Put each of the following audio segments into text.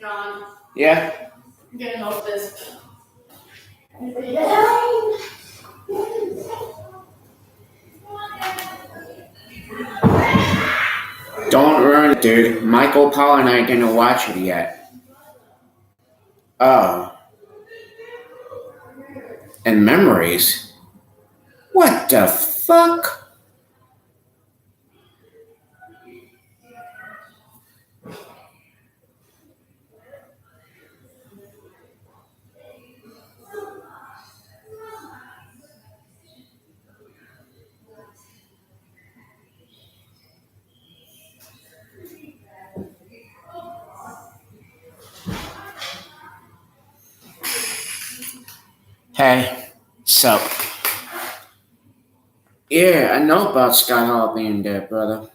John, Yeah? I'm getting off this. Don't ruin it, dude. Michael, Paul, and I didn't watch it yet. Oh. And memories? What the fuck? Hey, so. Yeah, I know about Scott Hall being dead, brother.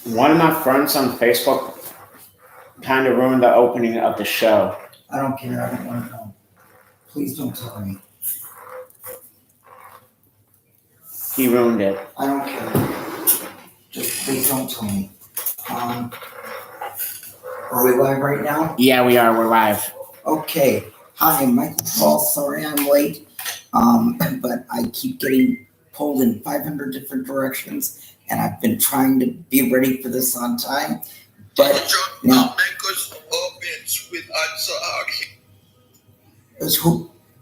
One of my friends on Facebook kind of ruined the opening of the show. I don't care. I don't want to know. Please don't tell me. He ruined it. I don't care. Just please don't tell me. Are we live right now? Yeah, we are. We're live. Okay. Hi, I'm Michael Paul. Sorry I'm late. But I keep getting pulled in 500 different directions, and I've been trying to be ready for this on time. But now,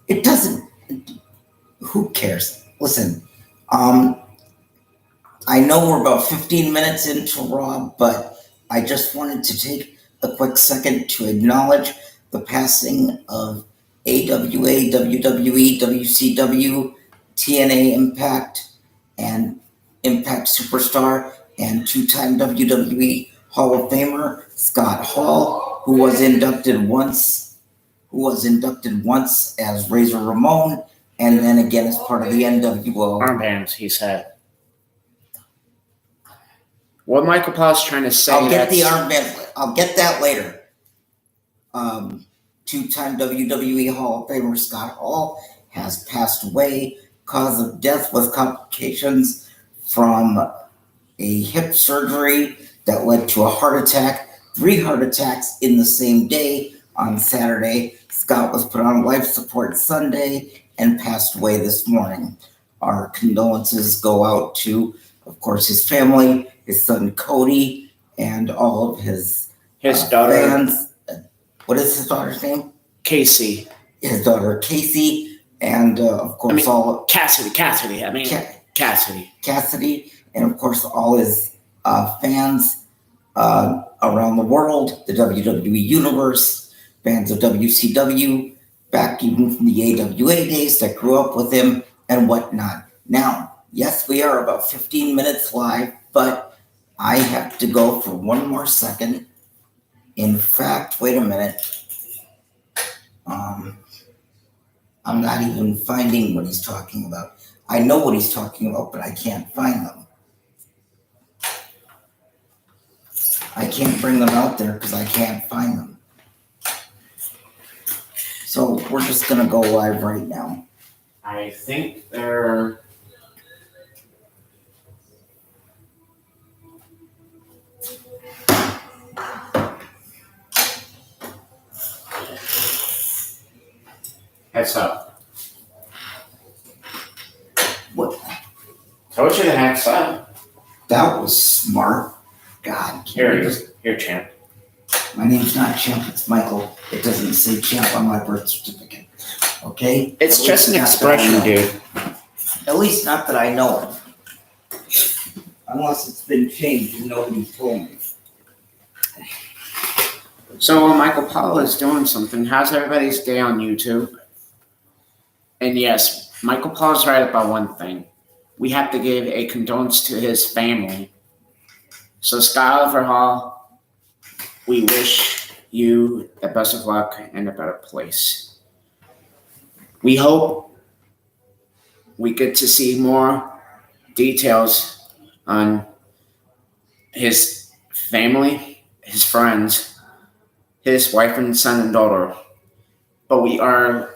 it doesn't. Who cares? Listen, I know we're about 15 minutes into Raw, but I just wanted to take a quick second to acknowledge the passing of AWA, WWE, WCW, TNA Impact, and Impact Superstar, and two-time WWE Hall of Famer Scott Hall, who was inducted once as Razor Ramon, and then again as part of the NWO. Armbands, he said. What Michael Paul's trying to say. I'll get the armband. I'll get that later. Two-time WWE Hall of Famer Scott Hall has passed away. Cause of death was complications from a hip surgery that led to a heart attack. 3 heart attacks in the same day on Saturday. Scott was put on life support Sunday and passed away this morning. Our condolences go out to, of course, his family, his son Cody, and all of his daughter fans. What is his daughter's name? Casey. His daughter Casey, and of course all Cassidy. Cassidy, and of course all his fans around the world, the WWE universe, fans of WCW, back even from the AWA days that grew up with him and whatnot. Now, yes, we are about 15 minutes live, but I have to go for one more second. In fact, wait a minute. I'm not even finding what he's talking about. I know what he's talking about, but I can't find them. I can't bring them out there because I can't find them. So we're just going to go live right now. I think they're... Heads up. What? Told you to heads up. That was smart. God. Here it is. Here, champ. My name's not Champ, it's Michael. It doesn't say Champ on my birth certificate. Okay? It's At just an least not that I expression, know. dude. At least not that I know of. Unless it's been changed and nobody told me. So while Michael Pollan is doing something, how's everybody's day on YouTube? And yes, Michael Pollan's right about one thing. We have to give a condolence to his family. So Scott Oliver Hall, we wish you the best of luck and a better place. We hope we get to see more details on his family, his friends, his wife and son and daughter. But we are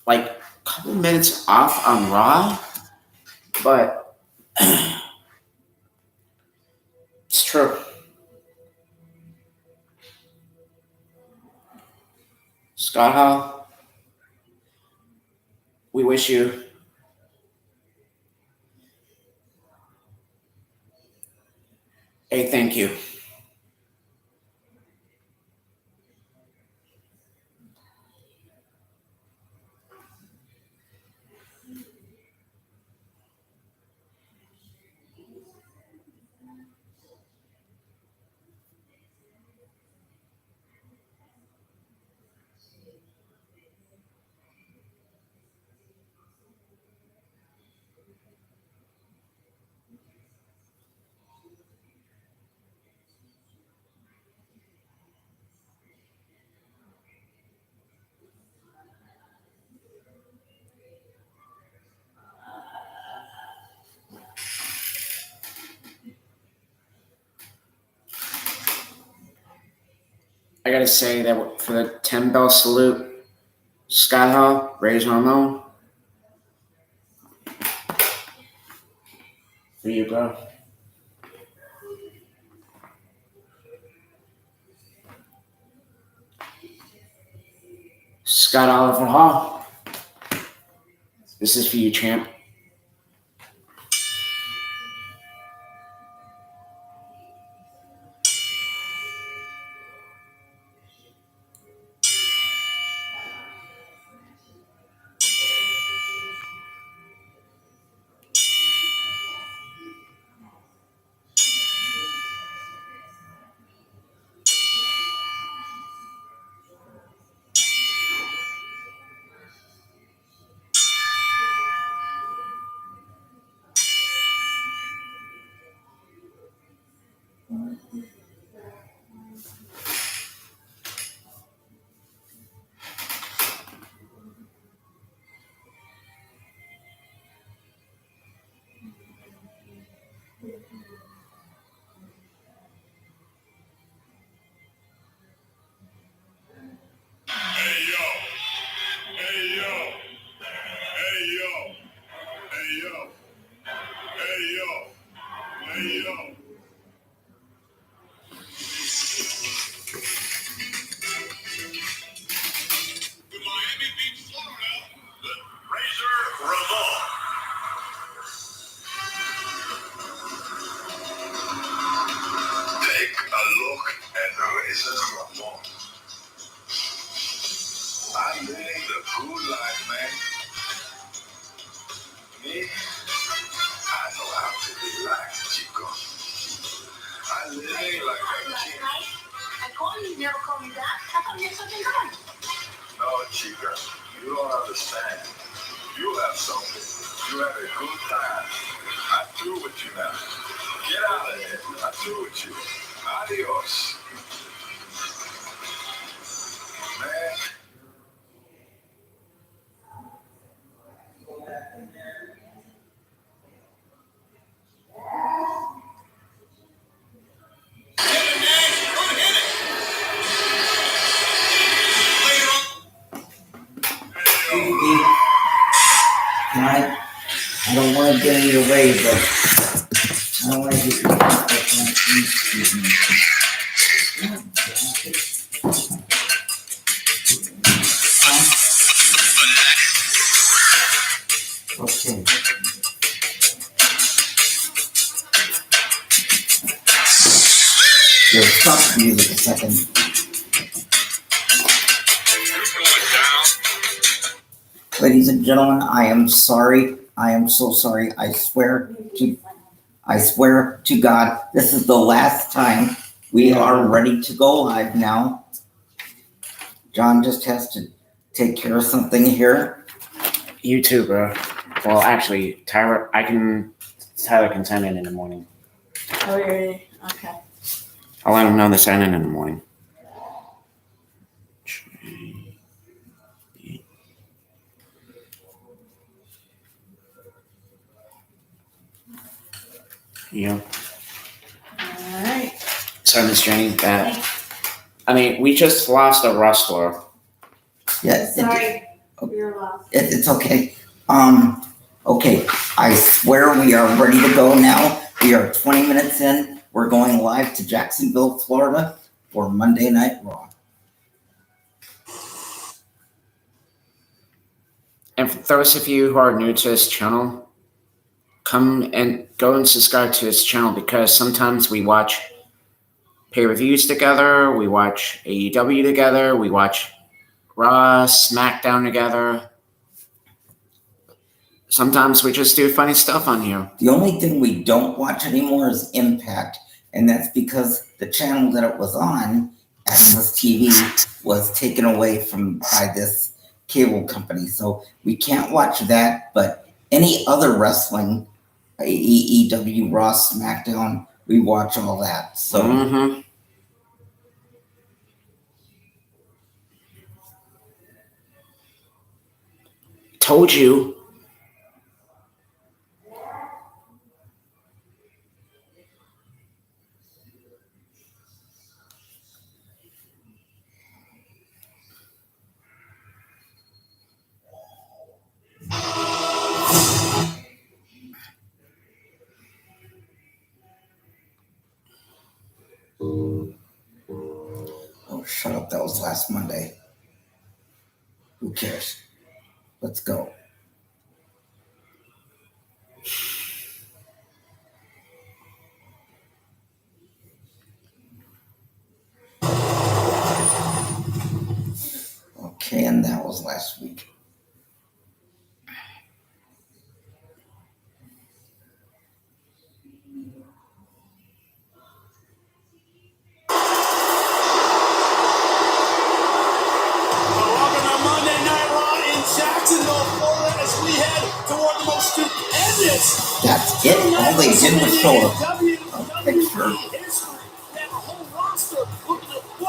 like a couple minutes off on Raw, but it's true. Scott Hall, we wish you a thank you. I gotta say that for the 10 bell salute, Scott Hall, Razor Ramon, for you, bro. Scott Oliver Hall, this is for you, champ. I don't want to get in your way, but I don't want to get your excuse me. Okay. Yo, stop the music a second. Ladies and gentlemen, I am sorry. I am so sorry. I swear to God, this is the last time. We are ready to go live now. John just has to take care of something here. You too, bro. Well, actually, Tyler can sign in the morning. Oh, really? Okay. I'll let him know to sign in the morning. Yeah. All right. So, Miss Jenny, we just lost a wrestler. Yes. Sorry. You're lost. It's okay. Okay. I swear we are ready to go now. We are 20 minutes in. We're going live to Jacksonville, Florida for Monday Night Raw. And for those of you who are new to this channel, come and go and subscribe to this channel because sometimes we watch pay-per-views together, we watch AEW together, we watch Raw, SmackDown together. Sometimes we just do funny stuff on here. The only thing we don't watch anymore is Impact, and that's because the channel that it was on, Access TV, was taken away by this cable company. So we can't watch that, but any other wrestling, AEW, Raw, SmackDown, we watch all that. So Told you. Oh, shut up. That was last Monday. Who cares? Let's go. Okay, and that was last week. That's it. All they did was show a picture.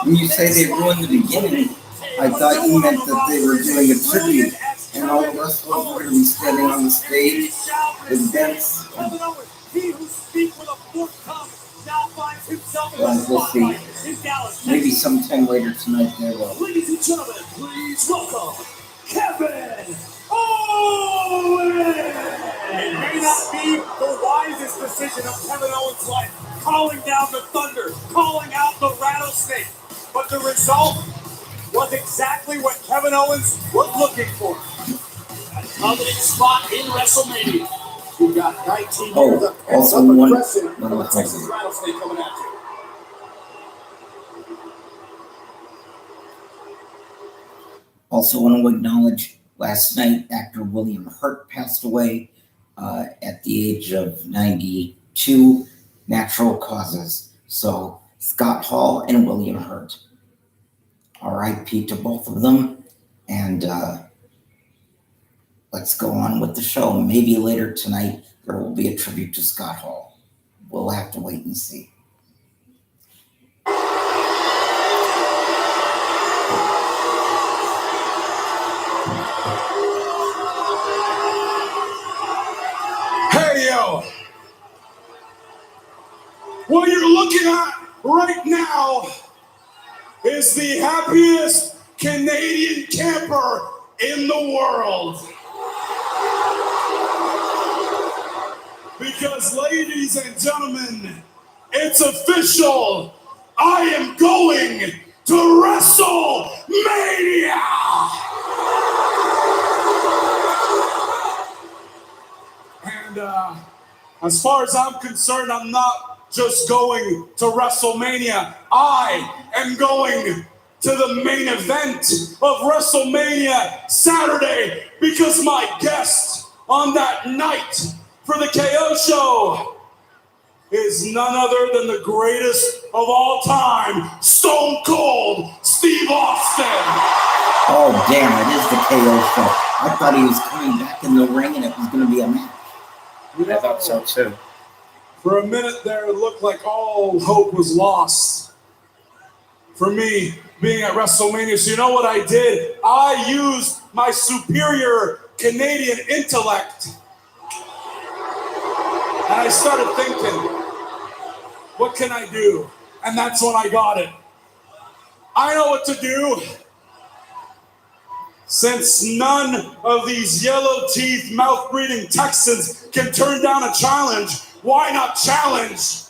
When you say they ruined the beginning, I thought you meant that they were doing a tribute, and all the wrestlers were going to be standing on the stage with Vince. Well, we'll see. Maybe sometime later tonight they will. Ladies and gentlemen, please welcome Kevin Owens! It may not be the wisest decision of Kevin Owens' life, calling down the thunder, calling out the rattlesnake, but the result was exactly what Kevin Owens was looking for. A coveted spot in WrestleMania. You got 19 years of also one aggression from a Texas rattlesnake coming at you. Also want to acknowledge last night actor William Hurt passed away at the age of 92, natural causes. So Scott Hall and William Hurt. R.I.P. to both of them. And let's go on with the show. Maybe later tonight there will be a tribute to Scott Hall. We'll have to wait and see. Hey, yo! What you're looking at right now is the happiest Canadian camper in the world. Because, ladies and gentlemen, it's official. I am going to WrestleMania! And as far as I'm concerned, I'm not just going to WrestleMania. I am going to the main event of WrestleMania Saturday, because my guest on that night for the KO show is none other than the greatest of all time, Stone Cold Steve Austin. Oh, damn, it is the KO show. I thought he was coming back in the ring and it was going to be a match. I thought so too. For a minute there, it looked like all hope was lost for me being at WrestleMania. So you know what I did? I used my superior Canadian intellect. And I started thinking, what can I do? And that's when I got it. I know what to do. Since none of these yellow teeth, mouth breathing Texans can turn down a challenge, why not challenge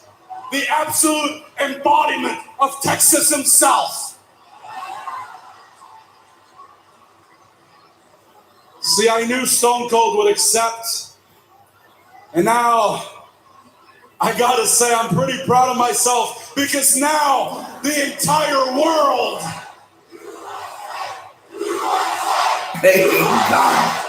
the absolute embodiment of Texas himself? See, I knew Stone Cold would accept. And now, I gotta say, I'm pretty proud of myself, because now the entire world, Thank God.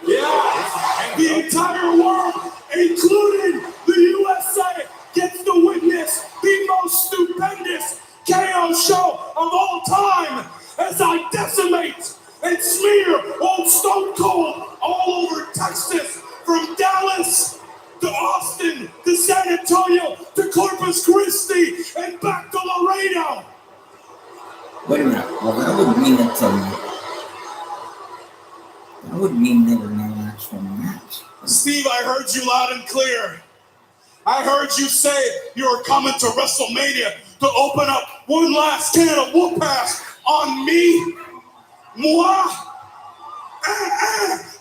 yeah, the entire world, including the USA, gets to witness the most stupendous KO show of all time as I decimate and smear old Stone Cold all over Texas, from Dallas to Austin to San Antonio to Corpus Christi and back to Laredo. Wait a minute. Well, that would mean it's that would mean there were no actual match. Steve, I heard you loud and clear. I heard you say you were coming to WrestleMania to open up one last can of whoop-ass on me. Moi?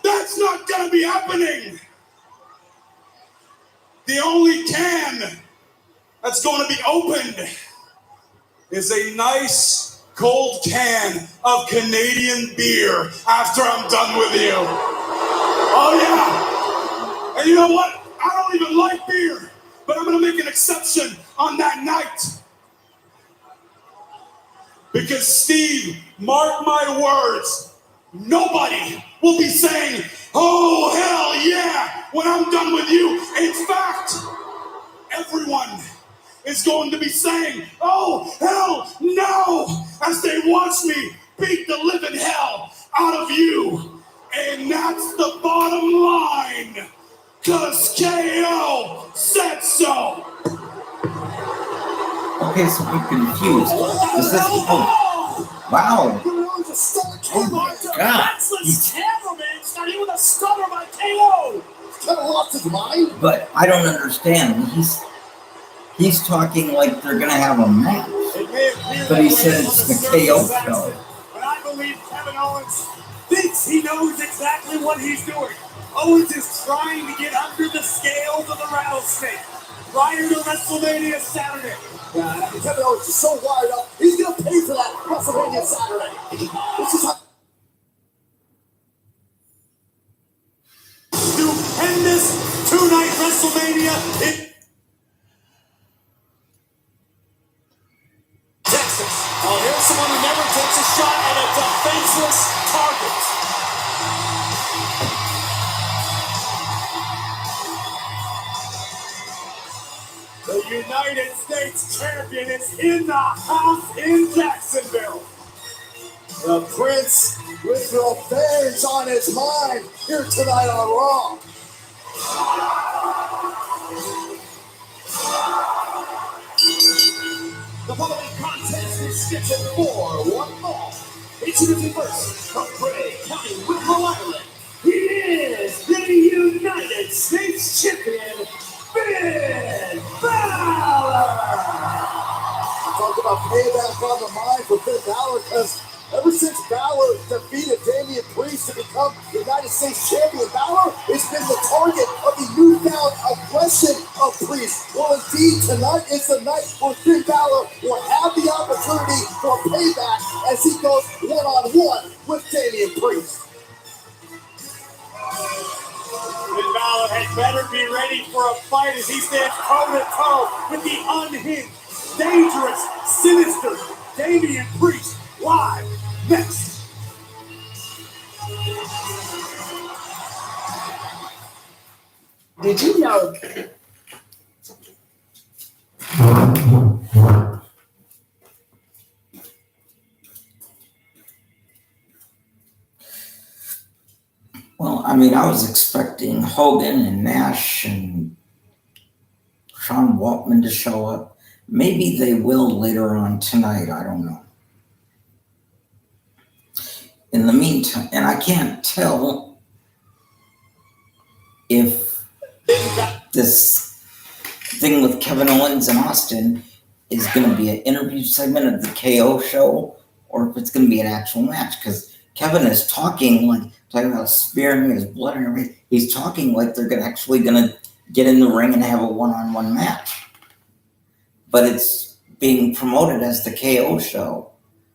That's not gonna be happening. The only can that's gonna be opened is a nice cold can of Canadian beer after I'm done with you. Oh yeah. And you know what? I don't even like beer, but I'm gonna make an exception on that night. Because Steve, mark my words, nobody will be saying, oh hell yeah, when I'm done with you. In fact, everyone is going to be saying, oh hell no, as they watch me beat the living hell out of you. And that's the bottom line, cause KO said so. Okay, so I'm confused. Is this... Oh, wow. Oh my God. Cameraman starting with a stunner by KO. Kind of lost his mind. But I don't understand. He's talking like they're gonna have a match. But he said it's the KO show. But I believe Kevin Owens thinks he knows exactly what he's doing. Owens is trying to get under the scales of the rattlesnake prior to WrestleMania Saturday. Kevin Owens is so wired up, he's gonna pay for that WrestleMania Saturday. This is how stupendous two-night WrestleMania in Texas. Oh, here's someone who never takes a shot at a defenseless target. The United States champion is in the house in Jacksonville. The Prince with revenge on his mind here tonight on Raw. The following contest is scheduled for one fall. Introducing first, from Bray County, Wicklow, Ireland. He is the United States champion, Finn Balor! Talk about payback on the mind for Finn Balor, because ever since Balor defeated Damian Priest to become United States champion, Balor has been the target of the newfound aggression of Priest. Well, indeed, tonight is the night where Finn Balor will have the opportunity for payback as he goes one-on-one with Damian Priest. Finn Balor had better be ready for a fight as he stands toe-to-toe with the unhinged, dangerous, sinister Damian Priest live next. Did you know? Well, I mean, I was expecting Hogan and Nash and Sean Waltman to show up. Maybe they will later on tonight. I don't know. In the meantime, and I can't tell if this thing with Kevin Owens and Austin is going to be an interview segment of the KO show or if it's going to be an actual match, because Kevin is talking about spearing his blood and everything. He's talking like they're actually going to get in the ring and have a one-on-one match. But it's being promoted as the KO show.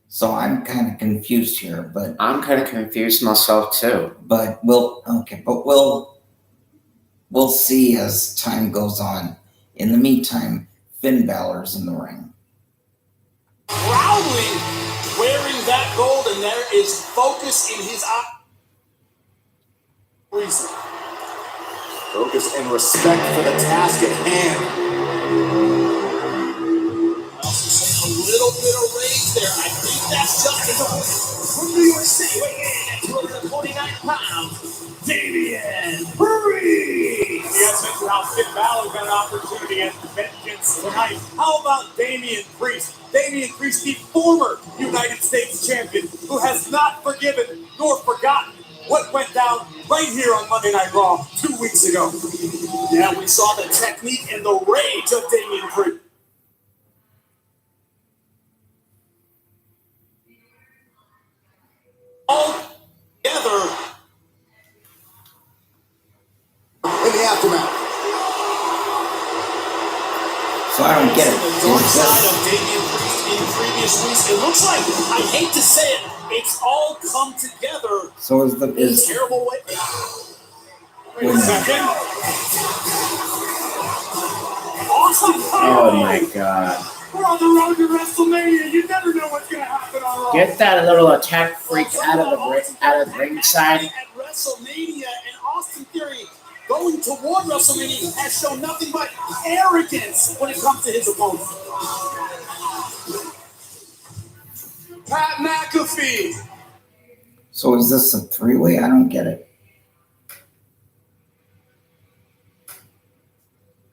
So I'm kind of confused here, but I'm kind of confused myself too. But we'll see as time goes on. In the meantime, Finn Balor's in the ring. Proudly wearing that gold, and there is focus in his eye. Focus and respect for the task at hand. A little bit of rage there. I think that's just from New York City. Weighing in at 249 pounds, Damian Priest. Yes, mentioned how Finn Balor got an opportunity at Vengeance tonight. How about Damian Priest? Damian Priest, the former United States champion, who has not forgiven nor forgotten what went down right here on Monday Night Raw 2 weeks ago. Yeah, we saw the technique and the rage of Damian Priest. All together in the aftermath. So I don't get it. The dark side of Damian Priest in previous weeks. It looks like, I hate to say it, it's all come together. So in a terrible way. Wait a second. Awesome. Oh my God. We're on the road to WrestleMania. You never know what's going to happen on Raw. Get that little attack freak out of the ringside. At WrestleMania, and Austin Theory going toward WrestleMania has shown nothing but arrogance when it comes to his opponent. Pat McAfee. So is this a three-way? I don't get it.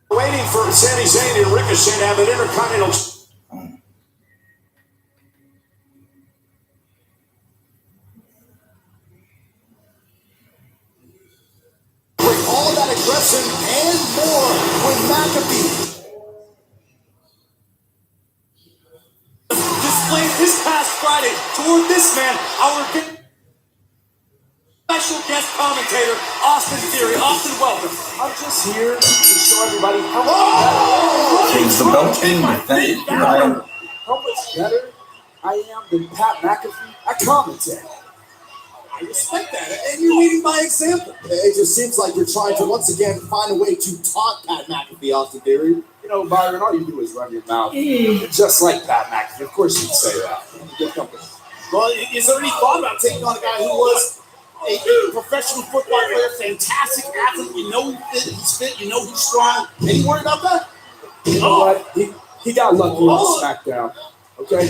Waiting for Sami Zayn and Ricochet to have an Intercontinental. Bring all that aggression and more with McAfee. Displayed this past Friday toward this man, our special guest commentator, Austin Theory. Austin, welcome. I'm just here to show everybody Change the belt chain, defend how much better I am than Pat McAfee at commentary. I respect that, and you're leading by example. It just seems like you're trying to once again find a way to taunt Pat McAfee, Austin Theory. You know, Byron, all you do is run your mouth. You're just like Pat McAfee. Of course you'd say that. Good company. Well, is there any thought about taking on a guy who was a professional football player, fantastic athlete? You know he's fit, you know he's strong. Any worry about that? You know what? He got lucky on SmackDown. Okay,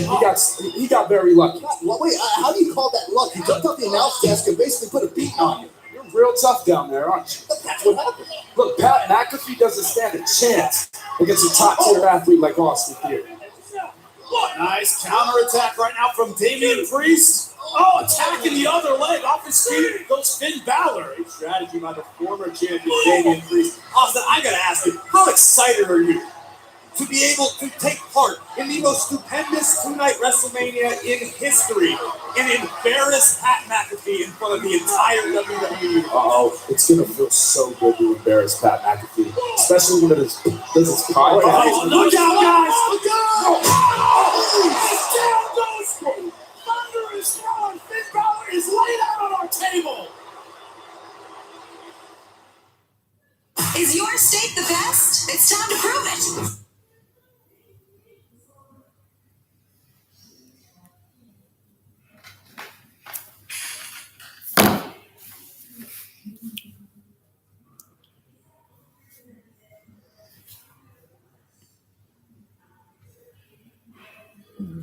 he got very lucky. Wait, how do you call that luck? He jumped off the announce desk and basically put a beating on you. You're real tough down there, aren't you? That's what happened. Look, Pat McAfee doesn't stand a chance against a top-tier athlete like Austin Theory. Nice counterattack right now from Damian Priest. Oh, attacking the other leg off his feet goes Finn Balor. A strategy by the former champion Damian Priest. Austin, I gotta ask you, how excited are you to be able to take part in the most stupendous two-night WrestleMania in history and embarrass Pat McAfee in front of the entire WWE? Uh-oh, it's going to feel so good to embarrass Pat McAfee, especially when it does his podcast. Oh, look out, guys! Look out! Down goes Thunder is throwing. Finn Balor is laid out on our table. Is your steak the best? It's time to prove it.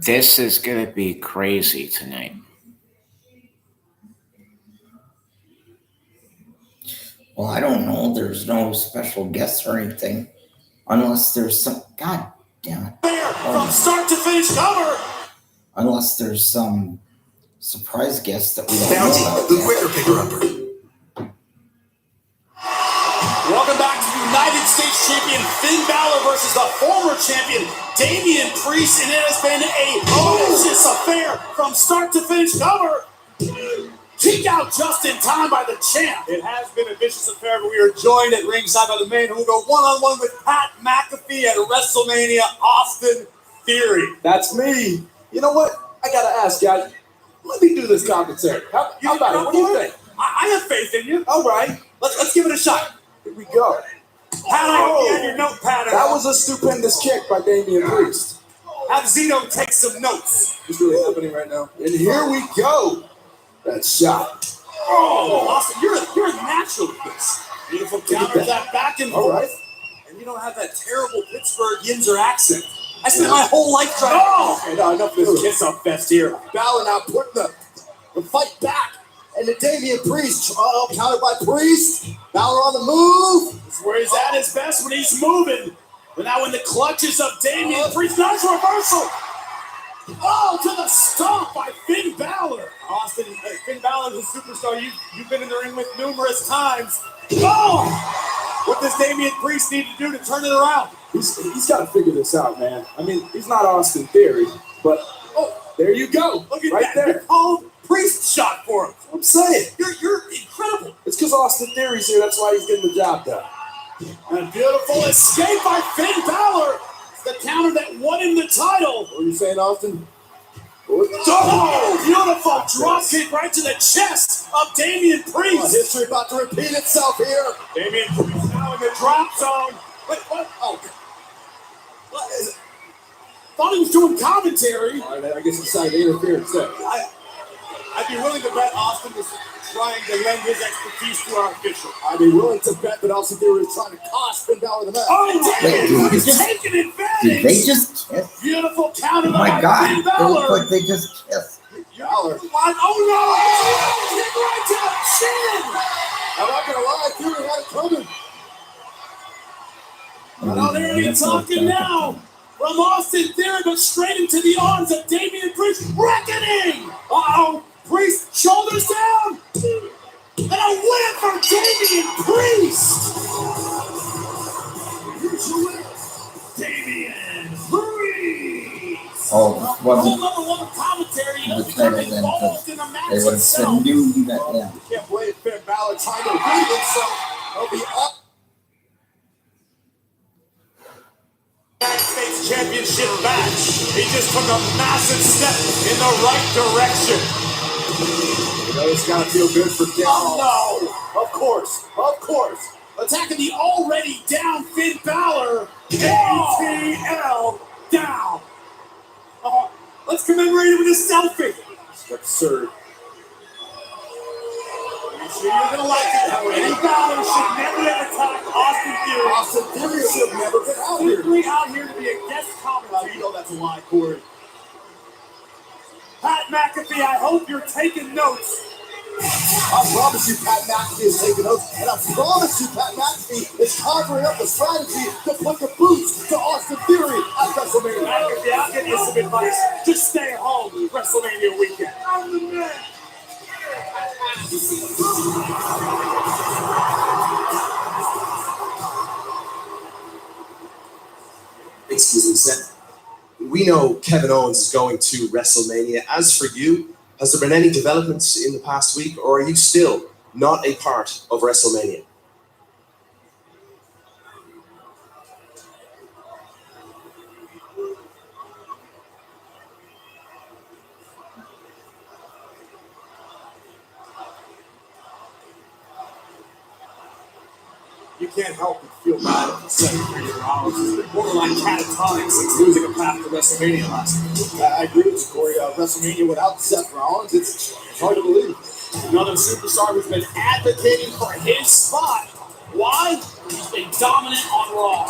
This is going to be crazy tonight. Well, I don't know. There's no special guests or anything. Unless there's some. God damn it. Fair from start to finish cover. Unless there's some surprise guest that we don't Bounty, know about the yet. quicker picker-upper. Welcome back to the United States champion Finn Balor versus the former champion Damian Priest, and it has been a vicious affair from start to finish cover. Kick out just in time by the champ. It has been a vicious affair, but we are joined at ringside by the man who will go one-on-one with Pat McAfee at WrestleMania, Austin Theory. That's me. You know what? I gotta ask, guys. Let me do this commentary. How about it? What do you think? I have faith in you. All right. Let's give it a shot. Here we go. Pat, I hope you have your notepad. That was a stupendous kick by Damian Priest. Have Zeno take some notes. What's really happening right now? And here we go. That shot. Oh, Austin, you're a natural at this. Beautiful counter, that back and All forth. right. And you don't have that terrible Pittsburgh Yinzer accent. I spent my whole life trying Okay, no, enough of this kiss up fest here. Balor now putting the fight back. And the Damian Priest, countered by Priest. Balor on the move. This is where he's at his best when he's moving. But now in the clutches of Damian Priest, nice reversal. Oh, to the stomp by Finn Balor. Austin, Finn Balor is a superstar you've been in the ring with numerous times. Oh! What does Damian Priest need to do to turn it around? He's got to figure this out, man. I mean, he's not Austin Theory, but there you go. Look at right that. there. You called Priest shot for him. I'm saying. You're incredible. It's because Austin Theory's here. That's why he's getting the job done. A beautiful escape by Finn Balor. The counter that won him the title. What are you saying, Austin? Oh, beautiful drop kick right to the chest of Damian Priest. History about to repeat itself here. Damian Priest now in the drop zone. Wait, what? Oh, what is it? Thought he was doing commentary. All right, I guess he decided to interfere instead. I'd be willing to bet Austin is trying to lend his expertise to our official. I'd be willing to bet that Austin Theory is trying to cost Finn Balor the match. Oh, Wait, Damian did Priest they just- taking advantage. Did they just kiss? Beautiful counter Oh by my Finn god. They look Balor. like they just kissed. Balor. Oh no! Kick right to the chin. I'm not going to lie, Theory had it coming. Oh, there he is talking now. From Austin Theory, but straight into the arms of Damian Priest. Reckoning! Uh-oh. Priest, shoulders down. And a win for Damian Priest. Here's your winner, Damian Priest. Oh, this Whole wasn't number one commentary. the He title doesn't then, involved in the they match would have itself. said new that, yeah. Can't blame Finn Balor trying to read himself. He'll be up. United States Championship match. He just took a massive step in the right direction. You know, it's got to feel good for Finn. Oh no! Of course. Attacking the already down Finn Balor. ATL down. Let's commemorate it with a selfie. It's absurd. So you're gonna like it. Finn Balor should never have attacked Austin Theory. Austin Theory should have never been out here. Simply out here to be a guest commentator. You know that's a lie, Corey. Pat McAfee, I hope you're taking notes. I promise you Pat McAfee is taking notes, and I promise you Pat McAfee is conjuring up a strategy to put the boots to Austin Theory at WrestleMania. McAfee, I'll give you some advice. Just stay home WrestleMania weekend. I'm the man. Excuse me, Seth. We know Kevin Owens is going to WrestleMania. As for you, has there been any developments in the past week, or are you still not a part of WrestleMania? You can't help but feel bad for Seth Rollins. It's been borderline catatonic since losing a path to WrestleMania last week. I agree with you, Corey. WrestleMania without Seth Rollins, it's hard to believe. Another superstar who's been advocating for his spot. Why? He's been dominant on Raw.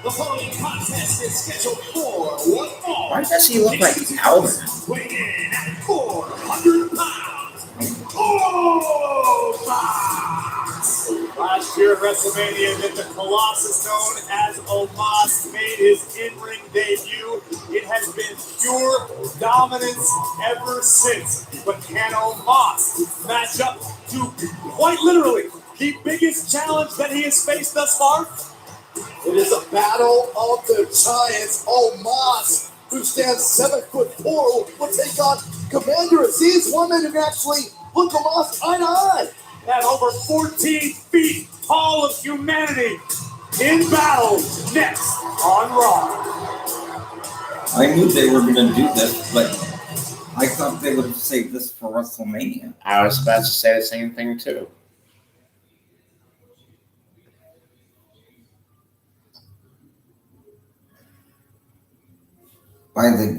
The following contest is scheduled for one fall. Why does he look like Albert? Weighing in at 400 pounds. Omos! Last year at WrestleMania, that the Colossus known as Omos made his in-ring debut. It has been pure dominance ever since. But can Omos match up to, quite literally, the biggest challenge that he has faced thus far? It is a battle of the giants. Omos, who stands 7'4", will take on Commander Aziz. One man who can actually look Omos eye to eye. That over 14 feet tall of humanity in battle next on Raw. I knew they were going to do this, but I thought they would have saved this for WrestleMania. I was about to say the same thing too.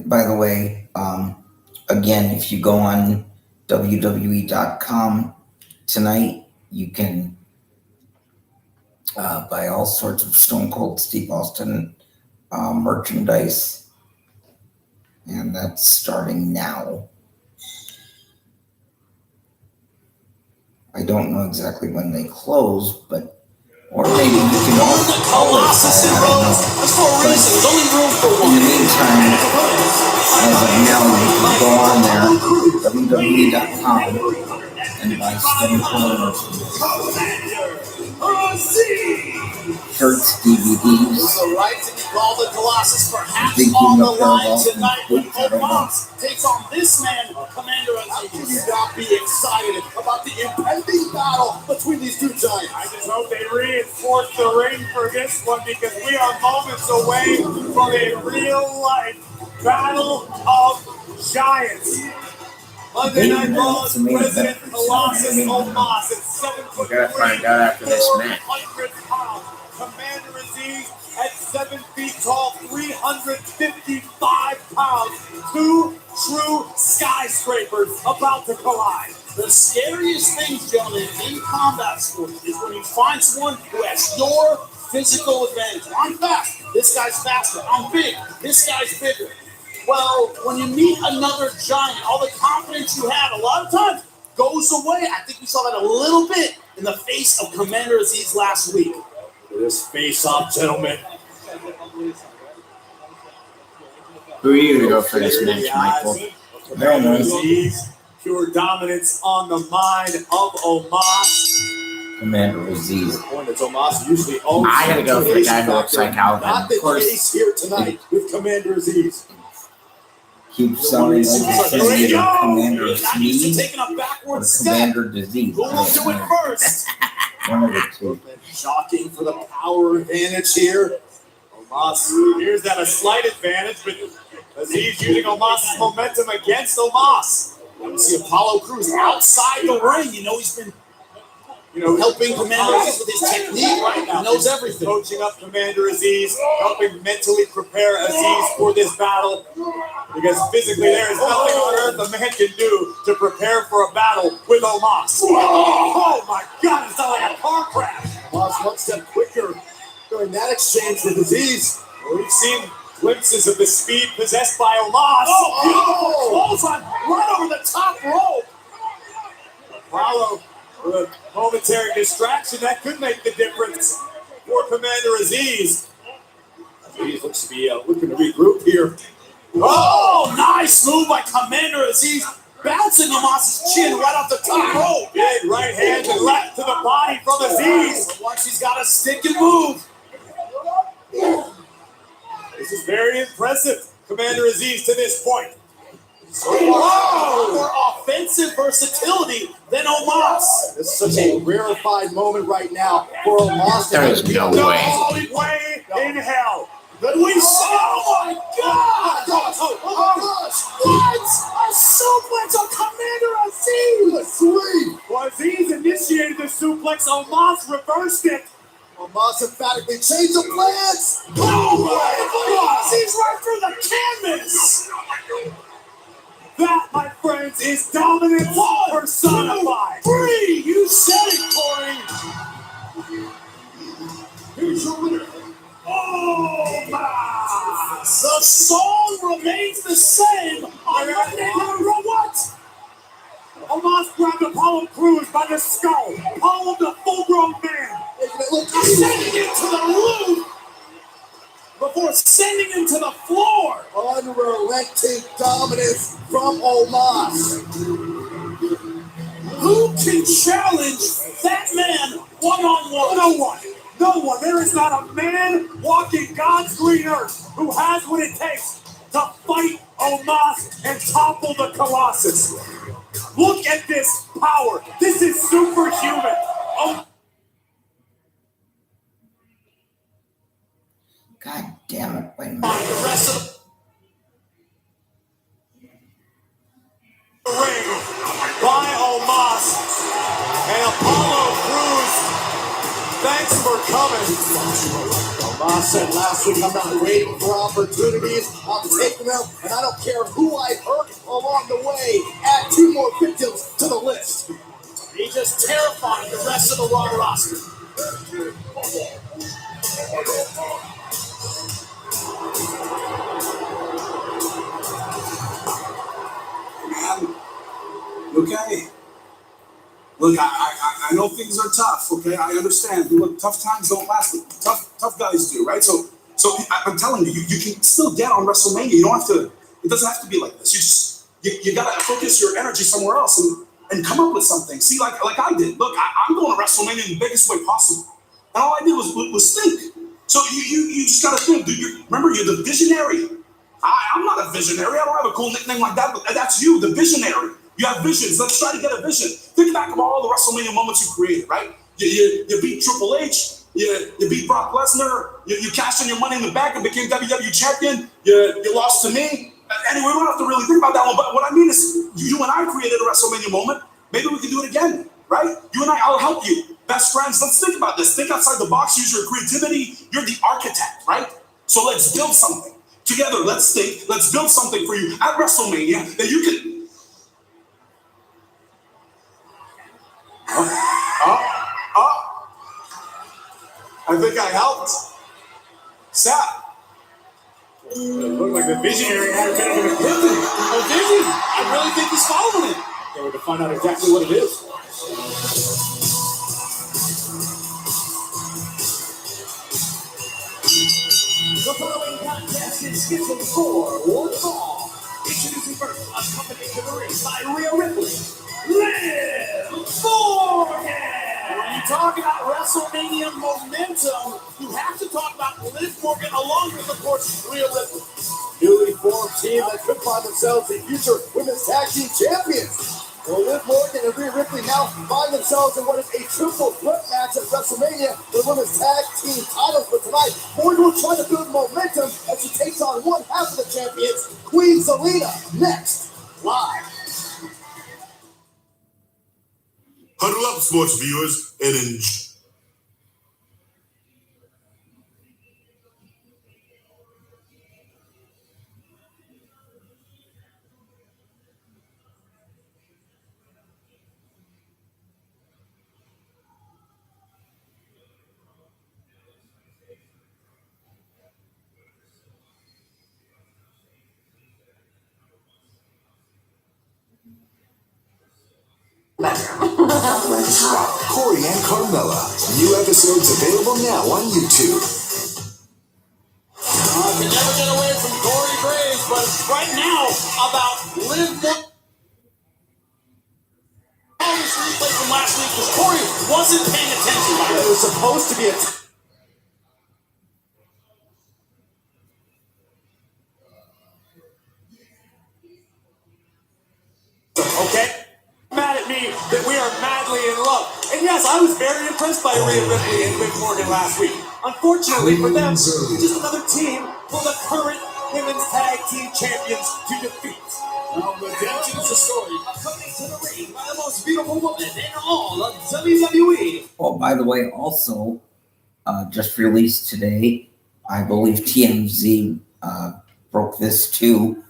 By the way, again, if you go on WWE.com tonight, you can buy all sorts of Stone Cold Steve Austin merchandise, and that's starting now. I don't know exactly when they close, but or maybe you can also call it. I don't know. But in the meantime, as of now, you can go on there, WWE.com, and buy Stone Cold shirts, DVDs. The right to be called the Colossus perhaps Thinking on the of their line welcome tonight when boots, I don't know. Omos takes on this man, Commander How can Aziz. you not be excited about the impending battle between these two giants? I just hope they reinforce the ring for this one because we are moments away from a real-life battle of giants. Monday Night Raw's President Colossus Omos at 7'3", We gotta find out after this match. 400 pounds. Commander Aziz at 7 feet tall, 355 pounds. Two true skyscrapers about to collide. The scariest thing, gentlemen, in combat sports is when you find someone who has your physical advantage. I'm fast. This guy's faster. I'm big. This guy's bigger. Well, when you meet another giant, all the confidence you have, a lot of times, goes away. I think we saw that a little bit in the face of Commander Aziz last week. This face-off, gentlemen. Who are you going to go for this match, Michael? Commander Aziz, pure dominance on the mind of Omos. Commander Aziz. One that's Omos usually owns. I gotta go for the guy who looks like Alvin. Not the Of course. case here tonight with Commander Aziz. Keep sounding like it's either Commander Not used to Sneeze taking a or backward step. Commander Disease. Who will do it first? One of the two. Shocking for the power advantage here. Omos here's that a slight advantage, but Aziz using Omos' momentum against Omos. We see Apollo Crews outside the ring. You know he's been, helping Commander Aziz with his technique right now. He knows everything. Coaching up Commander Aziz, helping mentally prepare Aziz for this battle. Because physically there is nothing on earth a man can do to prepare for a battle with Omos. Oh my God, it sounds like a car crash. Omos one step quicker during that exchange with Aziz. We've seen glimpses of the speed possessed by Omos. Beautiful clothesline right over the top rope. Apollo with a momentary distraction that could make the difference for Commander Aziz. Aziz looks to be looking to regroup here. Oh, nice move by Commander Aziz, bouncing Omos' chin right off the top rope. Big right hand and left to the body from Aziz. But once he's got a stick and move. This is very impressive, Commander Aziz, to this point. More offensive versatility than Omos. This is such a rarefied moment right now for Omos. There is no The way. only way in hell. But we see, oh my God! Oh gosh! What? A suplex on Commander Aziz! Sweet! Well, Aziz initiated the suplex, Omos reversed it. Omos emphatically changed the plans! Oh my God! Aziz right through the canvas! That, my friends, is dominance personified. 3! You said it, Corey! Here's your winner. Oh! The song remains the same on Monday Night Raw. What? Omos grabbed Apollo Crews by the skull. Apollo, the full-grown man, sending it to the roof before sending him to the floor. Unrelenting dominance from Omos. Who can challenge that man one-on-one? No one. No one. There is not a man walking God's green earth who has what it takes to fight Omos and topple the Colossus. Look at this power. This is superhuman. God damn it, wait a minute. The rest of the ring by Omos and Apollo Crews. Thanks for coming. Omos said last week, I'm not waiting for opportunities. I'm taking them, and I don't care who I hurt along the way. Add 2 more victims to the list. He just terrified the rest of the Raw roster. Man, okay. Look, I know things are tough. Okay, I understand. Look, tough times don't last. Tough guys do, right? So I'm telling you, you can still get on WrestleMania. You don't have to. It doesn't have to be like this. You gotta focus your energy somewhere else and come up with something. See, like I did. Look, I'm going to WrestleMania in the biggest way possible, and all I did was think. So you just gotta think, dude. Remember, you're the visionary. I'm not a visionary. I don't have a cool nickname like that, but that's you, the visionary. You have visions. Let's try to get a vision. Think back of all the WrestleMania moments you created, right? You beat Triple H. You beat Brock Lesnar. You cashed in your money in the bank and became WWE champion. You lost to me. Anyway, we don't have to really think about that one. But what I mean is, you and I created a WrestleMania moment. Maybe we can do it again, right? You and I'll help you. Best friends, let's think about this. Think outside the box. Use your creativity. You're the architect, right? So let's build something. Together, let's think. Let's build something for you at WrestleMania that you can... I think I helped. Sat. It looked like the visionary had a bit of an epiphany. A vision. I really think he's following it. They were to find out exactly what it is. The following contest is scheduled for one fall. Introducing first, accompanied to the ring by Rhea Ripley, Liv Morgan. When you talk about WrestleMania momentum, you have to talk about Liv Morgan along with, of course, Rhea Ripley. Newly formed team that could find themselves in future women's tag team champions. Well, Liv Morgan and Rhea Ripley now find themselves in what is a triple threat match at WrestleMania for the women's tag team titles. But tonight, Morgan will try to build momentum as she takes on one half of the champions, Queen Zelina, next, live. Huddle up, sports viewers, and enjoy. Corey and Carmella. New episodes available now on YouTube. Can never get away from Corey Graves, but right now about Liv Morgan. All this replay from last week because Corey wasn't paying attention. It was supposed to be a... Okay? Mad at me that we are madly in love. And yes, I was very impressed by Rhea Ripley and Liv Morgan last week. Unfortunately for them, just another team for the current women's tag team champions to defeat. Now, redemption is the story. Coming to the ring by the most beautiful woman in all of WWE. Oh, by the way, also, just released today, I believe TMZ broke this too.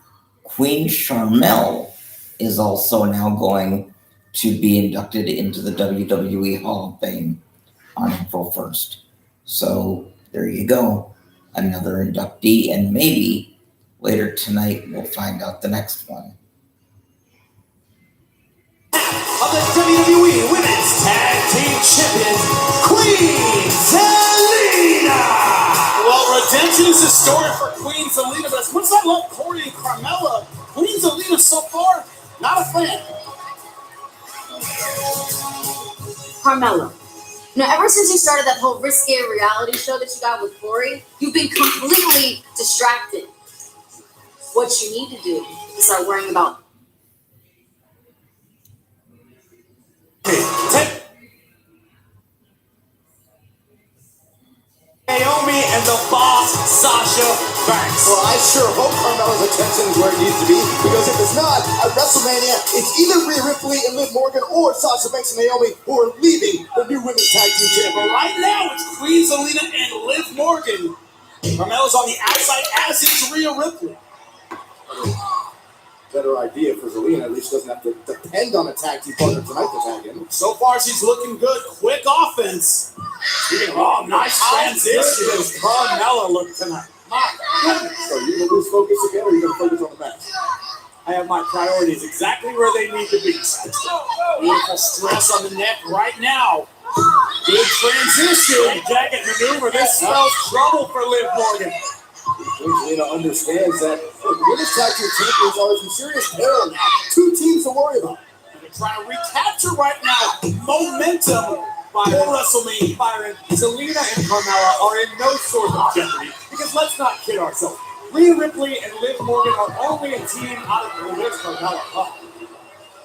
Queen Sharmell is also now going to be inducted into the WWE Hall of Fame on April 1st. So there you go. Another inductee and maybe later tonight, we'll find out the next one. Of the WWE Women's Tag Team Champions, Queen Zelina. Well, redemption is the story for Queen Zelina, but as much as I love Corey and Carmella, Queen Zelina so far, not a fan. Carmella. Ever since you started that whole risque reality show that you got with Corey, you've been completely distracted. What you need to do is start worrying about. Naomi and the boss, Sasha Banks. Well, I sure hope Carmella's attention is where it needs to be, because if it's not, at WrestleMania, it's either Rhea Ripley and Liv Morgan or Sasha Banks and Naomi who are leaving the new women's tag team champion. But right now, it's Queen Zelina and Liv Morgan. Carmella's on the outside, as is Rhea Ripley. Better idea for Zelina, at least doesn't have to depend on a tag team partner tonight to tag in. So far, she's looking good. Quick offense. Oh, nice transition. How does Carmella look tonight? My goodness. So you gonna lose focus again, or you gonna focus on the match? I have my priorities exactly where they need to be. Beautiful stress on the neck right now. Good transition. Jacket maneuver. This spells trouble for Liv Morgan. Zelina understands that women's tag team champions are in serious peril now. Two teams to worry about. They're trying to recapture right now momentum by WrestleMania. Byron, Zelina and Carmella are in no sort of jeopardy, because let's not kid ourselves. Rhea Ripley and Liv Morgan are only a team out of the Liv Carmella.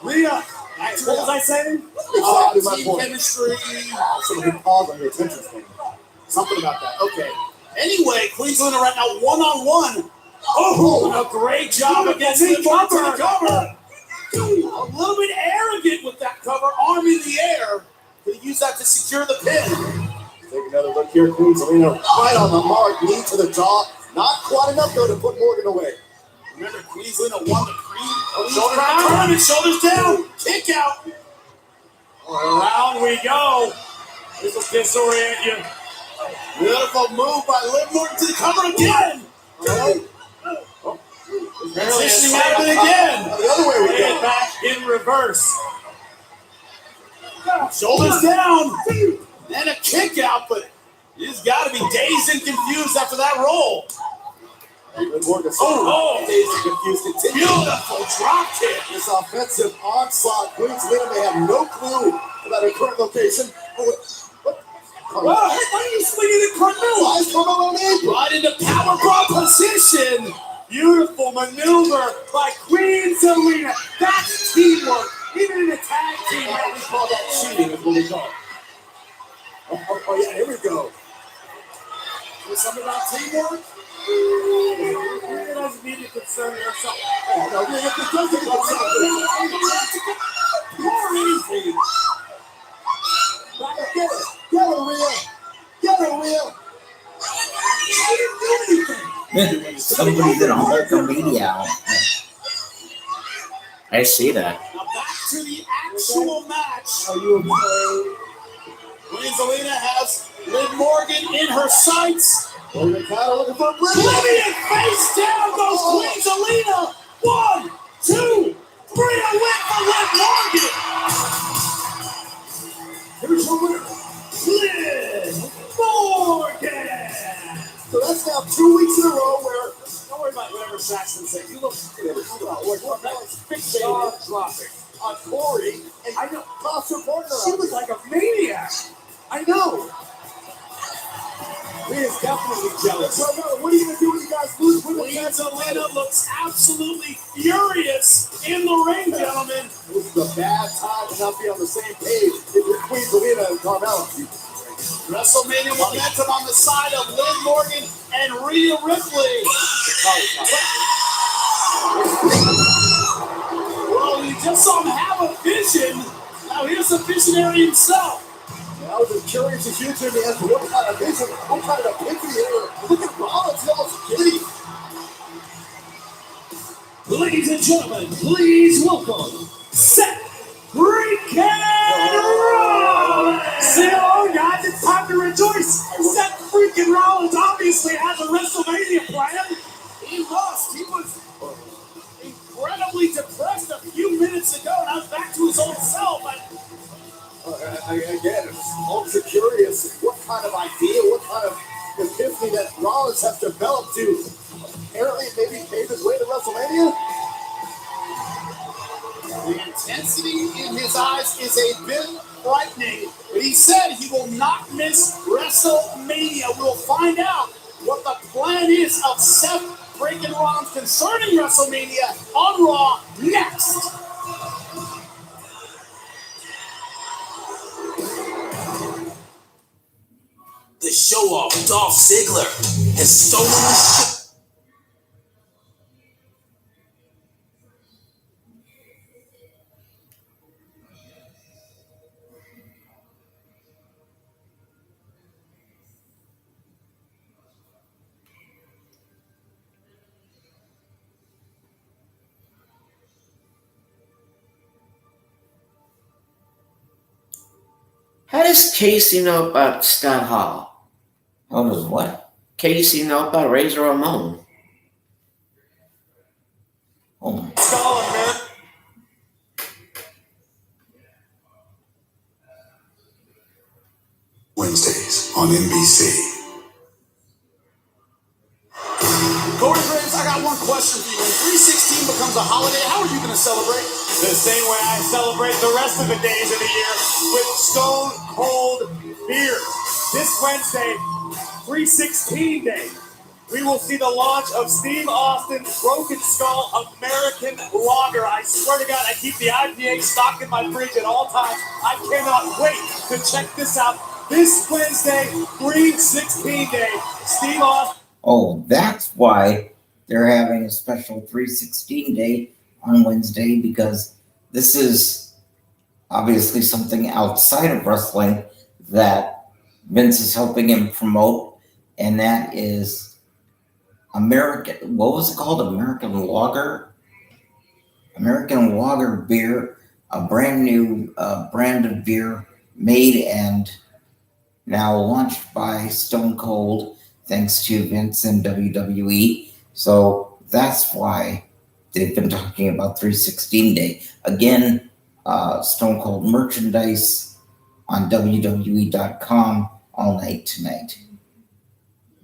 Rhea, what was I saying? Exactly my team point. chemistry. Somebody pause on your attention span. Something about that. Okay. Anyway, Queen Zelina right now one-on-one. Oh, a great job against the cover. A little bit arrogant with that cover, arm in the air. Gonna use that to secure the pin. Take another look here, Queen Zelina. Right on the mark, knee to the jaw. Not quite enough though to put Morgan away. Remember, Queen Zelina won the shoulders down, tournament, shoulders down, kick out. Around we go. This will disorient you. Beautiful move by Liv Morgan to the cover again. Transitioning out of it again. The other way we go. Back in reverse. Shoulders down. And a kick out, but he's got to be dazed and confused after that roll. Liv Morgan Dazed and confused. Beautiful drop kick. This offensive onslaught. Queen Zelina may have no clue about her current location. Why are you swinging at Carmella? Why is Carmella on the apron? Right into powerbomb position. Beautiful maneuver by Queen Zelina. That's teamwork. Even in a tag team, we call that cheating, is what we call it. Oh yeah, here we go. Is something about teamwork? It doesn't need to concern yourself. No, it doesn't concern or anything. Get her. Get her, Rhea. Get her, Rhea. She didn't do anything. Somebody's in Hulkamania out. I see that. Now back to the actual match. Are you okay? Queen Zelina has Liv Morgan in her sights. Morgan kind of looking for a break. Flipping face down goes Queen Zelina. 1, 2, 3, a win for Liv Morgan. Here's your winner, Liv Morgan. So that's now 2 weeks in a row where. Don't worry about whatever Saxon said. You look fixated dropping On Corey, and I know, cost her partner. She was like a maniac. I know. Rhea's definitely jealous. So, no, what are you going to do when you guys lose? Queen Zelina looks absolutely furious in the ring, gentlemen. This is a bad time to not be on the same page with Queen Zelina and Carmella. WrestleMania momentum on the side of Liv Morgan and Rhea Ripley. Well, you just saw him have a vision. Now here's the visionary himself. I was as curious as you two to answer what kind of vision, what kind of epiphany here. Look at Rollins, he's almost giddy. Ladies and gentlemen, please welcome Seth freaking Rollins! See, oh guys, it's time to rejoice! Seth freaking Rollins obviously has a WrestleMania plan. He lost. He really depressed a few minutes ago, and I was back to his old self. Again, I'm ultra curious what kind of idea, what kind of epiphany that Rollins has developed to apparently maybe pave his way to WrestleMania. The intensity in his eyes is a bit frightening, but he said he will not miss WrestleMania. We'll find out what the plan is of Seth breaking Rollins concerning WrestleMania on Raw next. The show-off, Dolph Ziggler, has stolen the show. How does Casey know about Scott Hall? How does what? Casey know about Razor Ramon? Oh, Stalin, man. Wednesdays on NBC. Corey Graves, I got one question for you. When 316 becomes a holiday, how are you going to celebrate? The same way I celebrate the rest of the days of the year, with Stone Cold beer. This Wednesday, 316 Day, we will see the launch of Steve Austin's Broken Skull American Lager. I swear to God, I keep the IPA stocked in my fridge at all times. I cannot wait to check this out. This Wednesday, 316 Day, Steve Austin. Oh, that's why they're having a special 316 Day on Wednesday, because this is obviously something outside of wrestling that Vince is helping him promote, and that is American, what was it called? American Lager? American Lager beer, a brand new brand of beer made and now launched by Stone Cold, thanks to Vince and WWE. So that's why they've been talking about 316 Day. Again, Stone Cold merchandise on WWE.com all night tonight.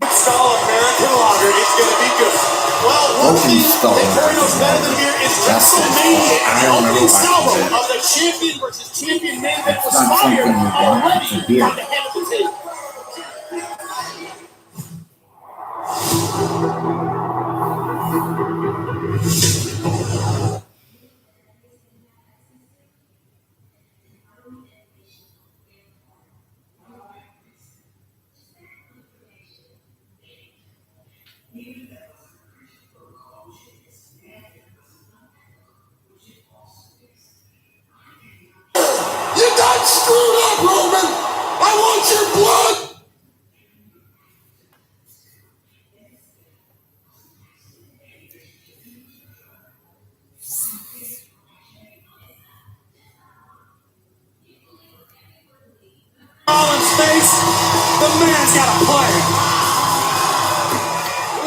Skull American Lager is going to be good. Well, one thing that Curry knows better than beer is WrestleMania. And the opening salvo of the champion versus champion main event was fired already on the head of the table. You done screwed up, Roman! I want your blood! Rollins' face, the man's got a plan.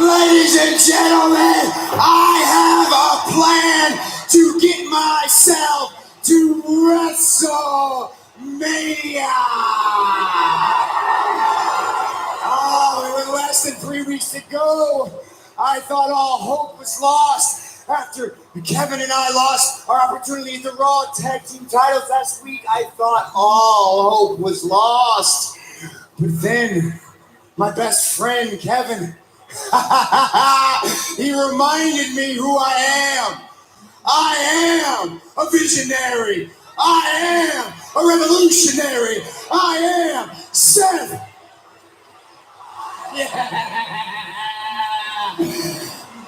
Ladies and gentlemen, I have a plan to get myself to WrestleMania! Oh, with less than 3 weeks to go, I thought all hope was lost. After Kevin and I lost our opportunity at the Raw Tag Team titles last week, I thought all hope was lost. But then, my best friend, Kevin, he reminded me who I am. I am a visionary. I am a revolutionary. I am Seth. Yeah.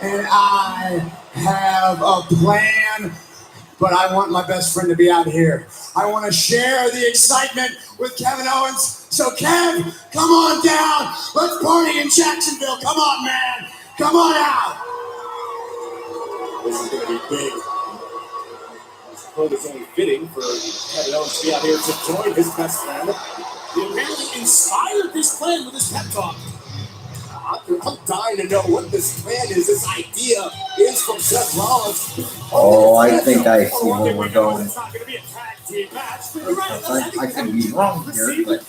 And I have a plan, but I want my best friend to be out here. I want to share the excitement with Kevin Owens. So Kev, come on down. Let's party in Jacksonville. Come on, man. Come on out. This is going to be big. I suppose it's only fitting for Kevin Owens to be out here to join his best friend. He apparently inspired this plan with his pep talk. I'm dying to know what this plan is, this idea is from Seth Rollins. Oh, I think I see where we're going. It's not going to be a tag team match. But you're right. I could be wrong here, but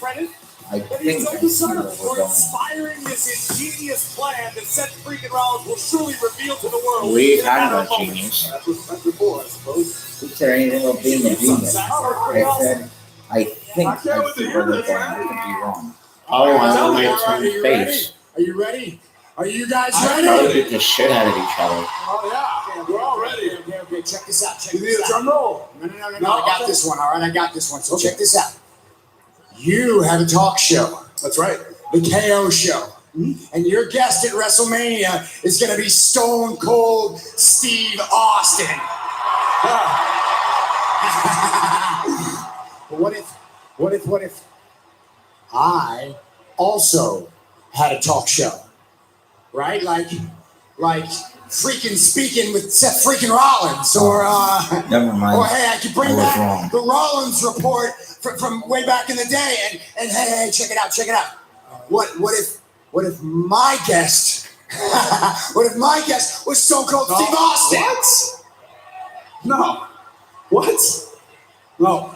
I think I see where we're For going. inspiring this ingenious plan that Seth freaking Rollins will surely reveal to the world. We've in a had matter a of moments. genius. That's before, I suppose. Who said anything about being a genius? I said, I think I see where they're going. I could be wrong. Oh, I Tell want me, my are you face. Are you ready? Are you guys Try ready? to beat the shit out of each other. Oh yeah, we're all ready. Okay, check this out. Check You need this a out. drum roll? No, I got this one. All right, I got this one. So check this out. You have a talk show, That's right. the KO show, and your guest at WrestleMania is going to be Stone Cold Steve Austin. But what if I also had a talk show, right? Like freaking speaking with Seth freaking Rollins, or Never mind. or hey, I could bring I was back wrong. the Rollins report from way back in the day, and hey, check it out. What if my guest? What if my guest was Stone Cold Steve Austin? What? No. What? No.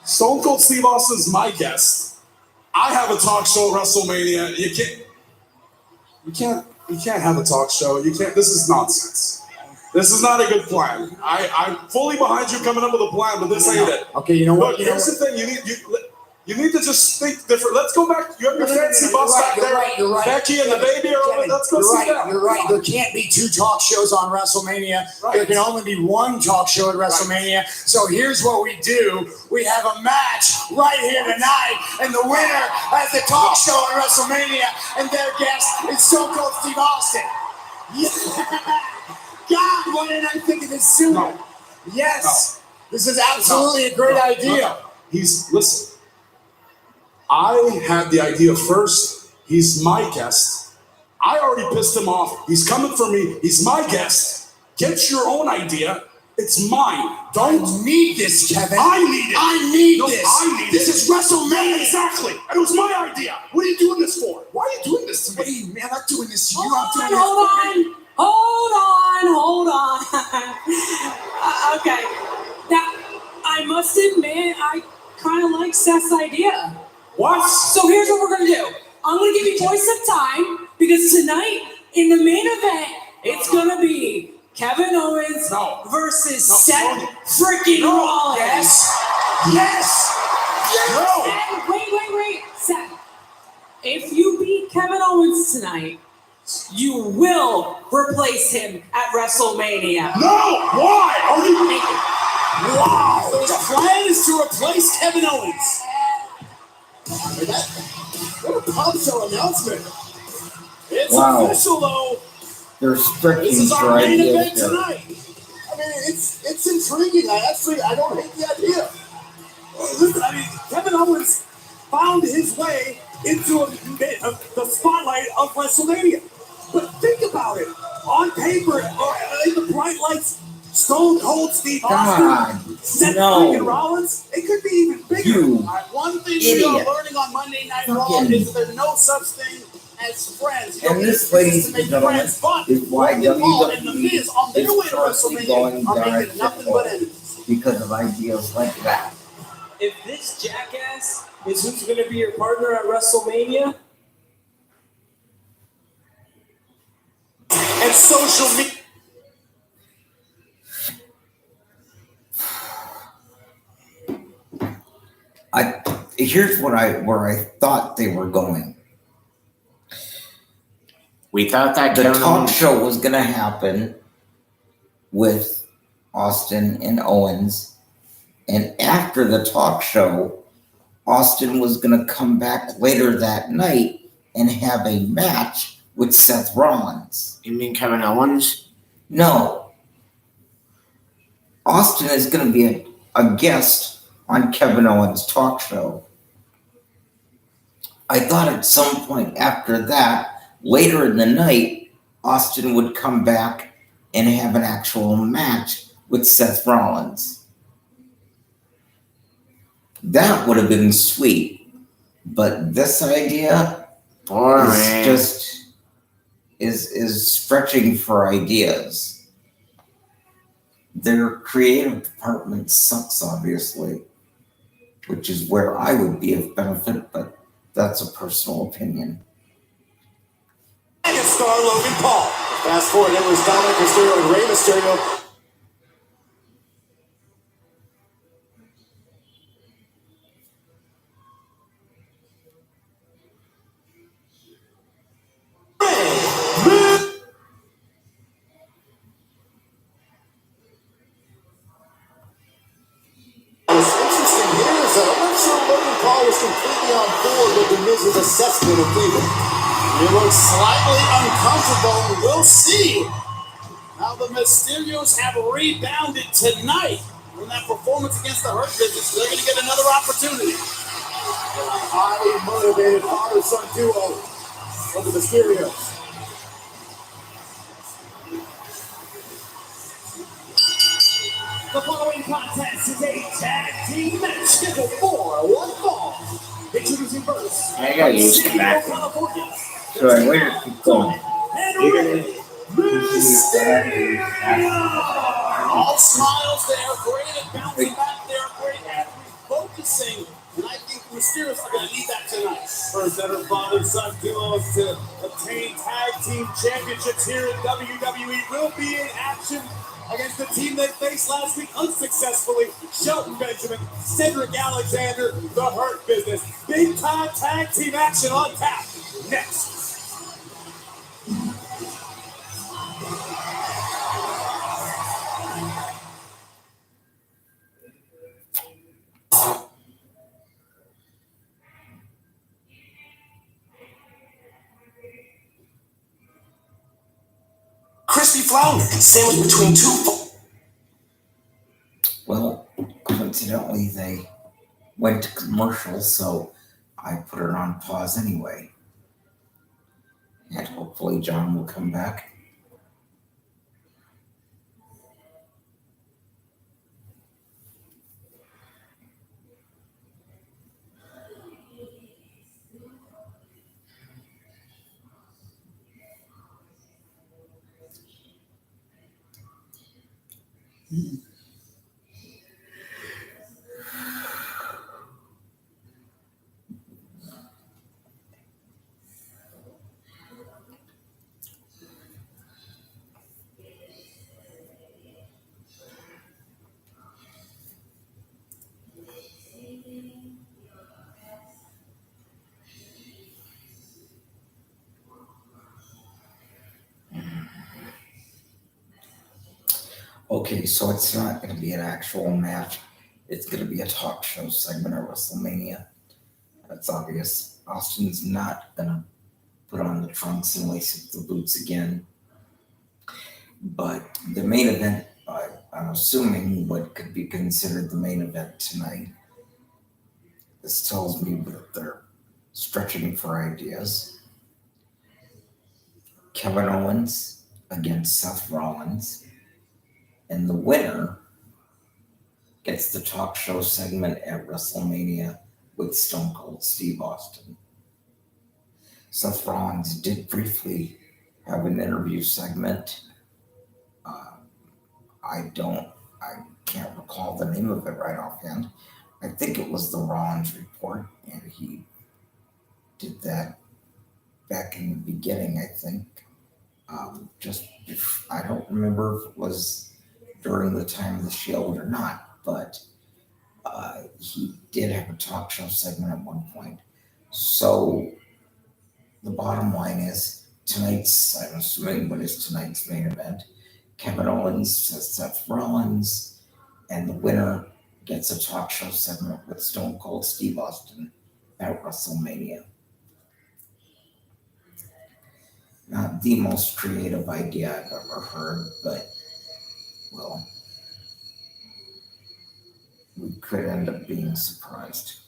Stone Cold Steve Austin's my guest. I have a talk show at WrestleMania. You can't have a talk show. You can't. This is nonsense. This is not a good plan. I'm fully behind you coming up with a plan, but this ain't it. Okay, you know what? Look, here's the thing. You need to just think different. Let's go back. You have your fancy bus back there. You're right. Becky and the baby are over. Let's go sit down. You're right. There can't be two talk shows on WrestleMania. There can only be one talk show at WrestleMania. So here's what we do. We have a match right here tonight, and the winner has the talk show at WrestleMania, and their guest is Stone Cold Steve Austin. Yeah. God, why didn't I think of this sooner? No. Yes. This is absolutely a great idea. Listen. I had the idea first. He's my guest. I already pissed him off. He's coming for me. He's my guest. Get your own idea. It's mine. Don't need this, Kevin. I need it. I need No, this. I need This it. is WrestleMania. Exactly. And it was my idea. What are you doing this for? Why are you doing this to me? Hey, man, I'm not doing this to you. Hold I'm doing on. Okay. Now, I must admit, I kind of like Seth's idea. What? So here's what we're gonna do. I'm gonna give you boys some time because tonight in the main event, it's gonna be Kevin Owens versus Seth freaking Rollins. Yes. And wait. Seth, if you beat Kevin Owens tonight, you will replace him at WrestleMania. No! Why? Are you? Wow. So the plan is to replace Kevin Owens. What a bombshell announcement. It's Wow. official, though. They're This stretching is for our main ideas event here. tonight. I mean, it's intriguing. I don't hate the idea. Listen, I mean, Kevin Owens found his way into the spotlight of WrestleMania. But think about it. On paper, or in the bright lights, Stone Cold Steve Austin, God, Seth no. freaking Rollins, it could be even bigger. You One thing idiot. we are learning on Monday Night Raw Fucking- is there's no such thing as friends. You And don't this, need ladies to and make gentlemen, friends fun. is why Logan Paul and The WWE Miz on their is way to currently going WrestleMania are down making nothing but enemies. because of ideas like that. If this jackass is who's going to be your partner at WrestleMania, And social media. Here's where I thought they were going. We thought that The Kevin talk Owens. show was gonna happen with Austin and Owens, and after the talk show, Austin was gonna come back later that night and have a match with Seth Rollins. You mean Kevin Owens? No. Austin is gonna be a guest on Kevin Owens' talk show. I thought at some point after that, later in the night, Austin would come back and have an actual match with Seth Rollins. That would have been sweet. But this idea Boring. is just is stretching for ideas. Their creative department sucks, obviously, which is where I would be of benefit, but that's a personal opinion. Mega star Logan Paul. Fast forward, it was Dominic Mysterio and Rey Mysterio. What's interesting here is that I'm not sure Logan Paul was completely on board with the Miz's assessment of Cleveland. He looks slightly uncomfortable. We'll see how the Mysterios have rebounded tonight from that performance against the Hurt Business. They're going to get another opportunity. A highly motivated father-son duo of the Mysterios. The following contest is a tag team match scheduled for one fall. Introducing first, I gotta use the back. California. So I waited to keep going. All smiles there, great at bouncing back there, great at refocusing. And I think the Mysterios are going to need that tonight. First ever father-son duos to obtain tag team championships here in WWE will be in action against the team they faced last week unsuccessfully. Shelton Benjamin, Cedric Alexander, the Hurt Business. Big time tag team action on tap. Next. Crispy flounder sandwiched between two. Well, coincidentally, they went to commercial, so I put it on pause anyway. And hopefully John will come back. Okay, so it's not going to be an actual match. It's going to be a talk show segment at WrestleMania. That's obvious. Austin's not going to put on the trunks and lace up the boots again. But the main event, I'm assuming what could be considered the main event tonight. This tells me that they're stretching for ideas. Kevin Owens against Seth Rollins. And the winner gets the talk show segment at WrestleMania with Stone Cold Steve Austin. Seth Rollins did briefly have an interview segment. I can't recall the name of it right offhand. I think it was the Rollins Report, and he did that back in the beginning, I think. I don't remember if it was during the time of the Shield or not, but he did have a talk show segment at one point. So the bottom line is tonight's, I'm assuming what is tonight's main event, Kevin Owens, Seth Rollins, and the winner gets a talk show segment with Stone Cold Steve Austin at WrestleMania. Not the most creative idea I've ever heard, but, well, we could end up being surprised.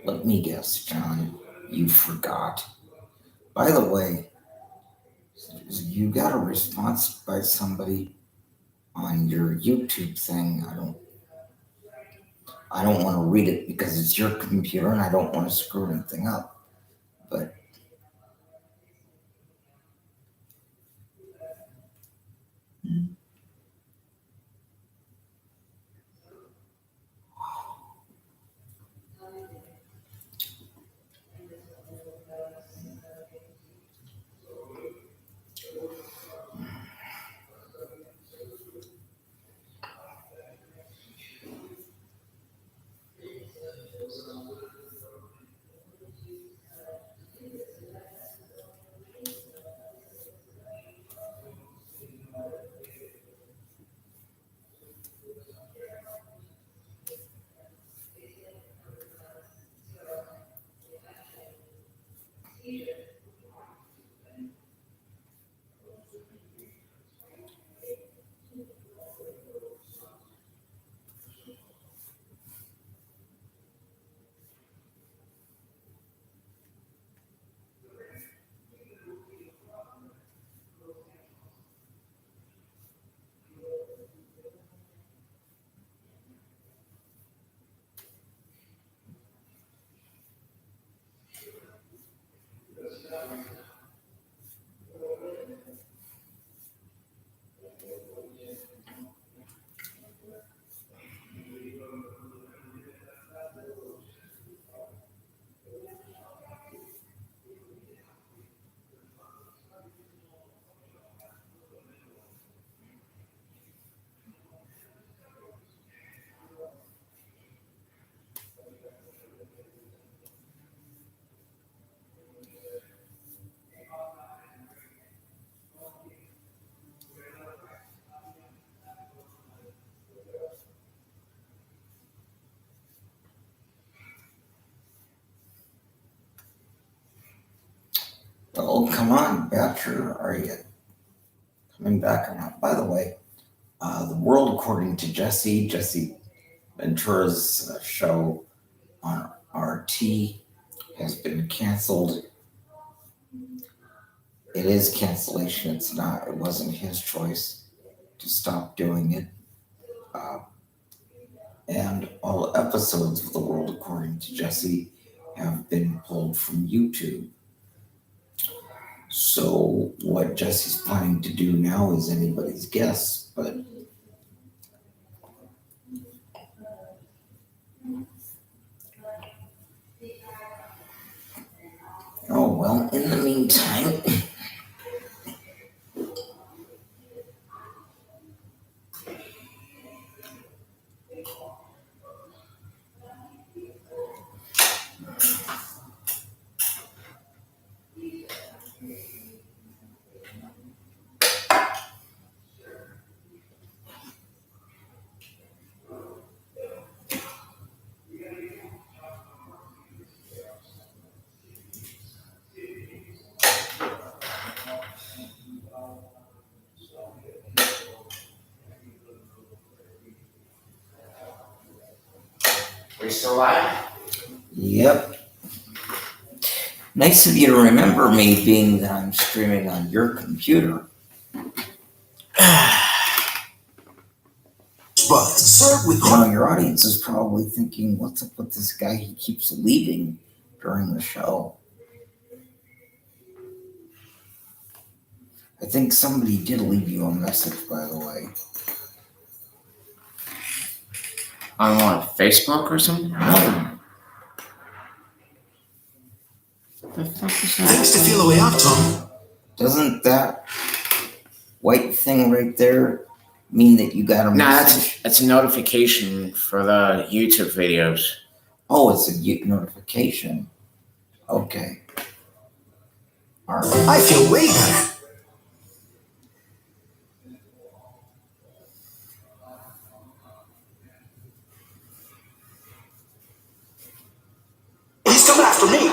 Let me guess, John. You forgot. By the way, you got a response by somebody on your YouTube thing. I don't want to read it because it's your computer and I don't want to screw anything up. But oh, come on, Batcher. Are you coming back or not? By the way, The World According to Jesse Ventura's show on RT has been canceled. It is cancellation. It wasn't his choice to stop doing it. And all episodes of The World According to Jesse have been pulled from YouTube. So what Jesse's planning to do now is anybody's guess, but oh well, in the meantime, We still live? yep. Nice of you to remember me, being that I'm streaming on your computer. But served with Now, your audience is probably thinking, what's up with this guy? He keeps leaving during the show. I think somebody did leave you a message, by the way. On what, Facebook or something? No. The fuck is that? Thanks to feel a way out, Tom. Doesn't that white thing right there mean that you got a message? That's a notification for the YouTube videos. Oh, it's a notification. Okay. All right. I feel way better. He's coming after me.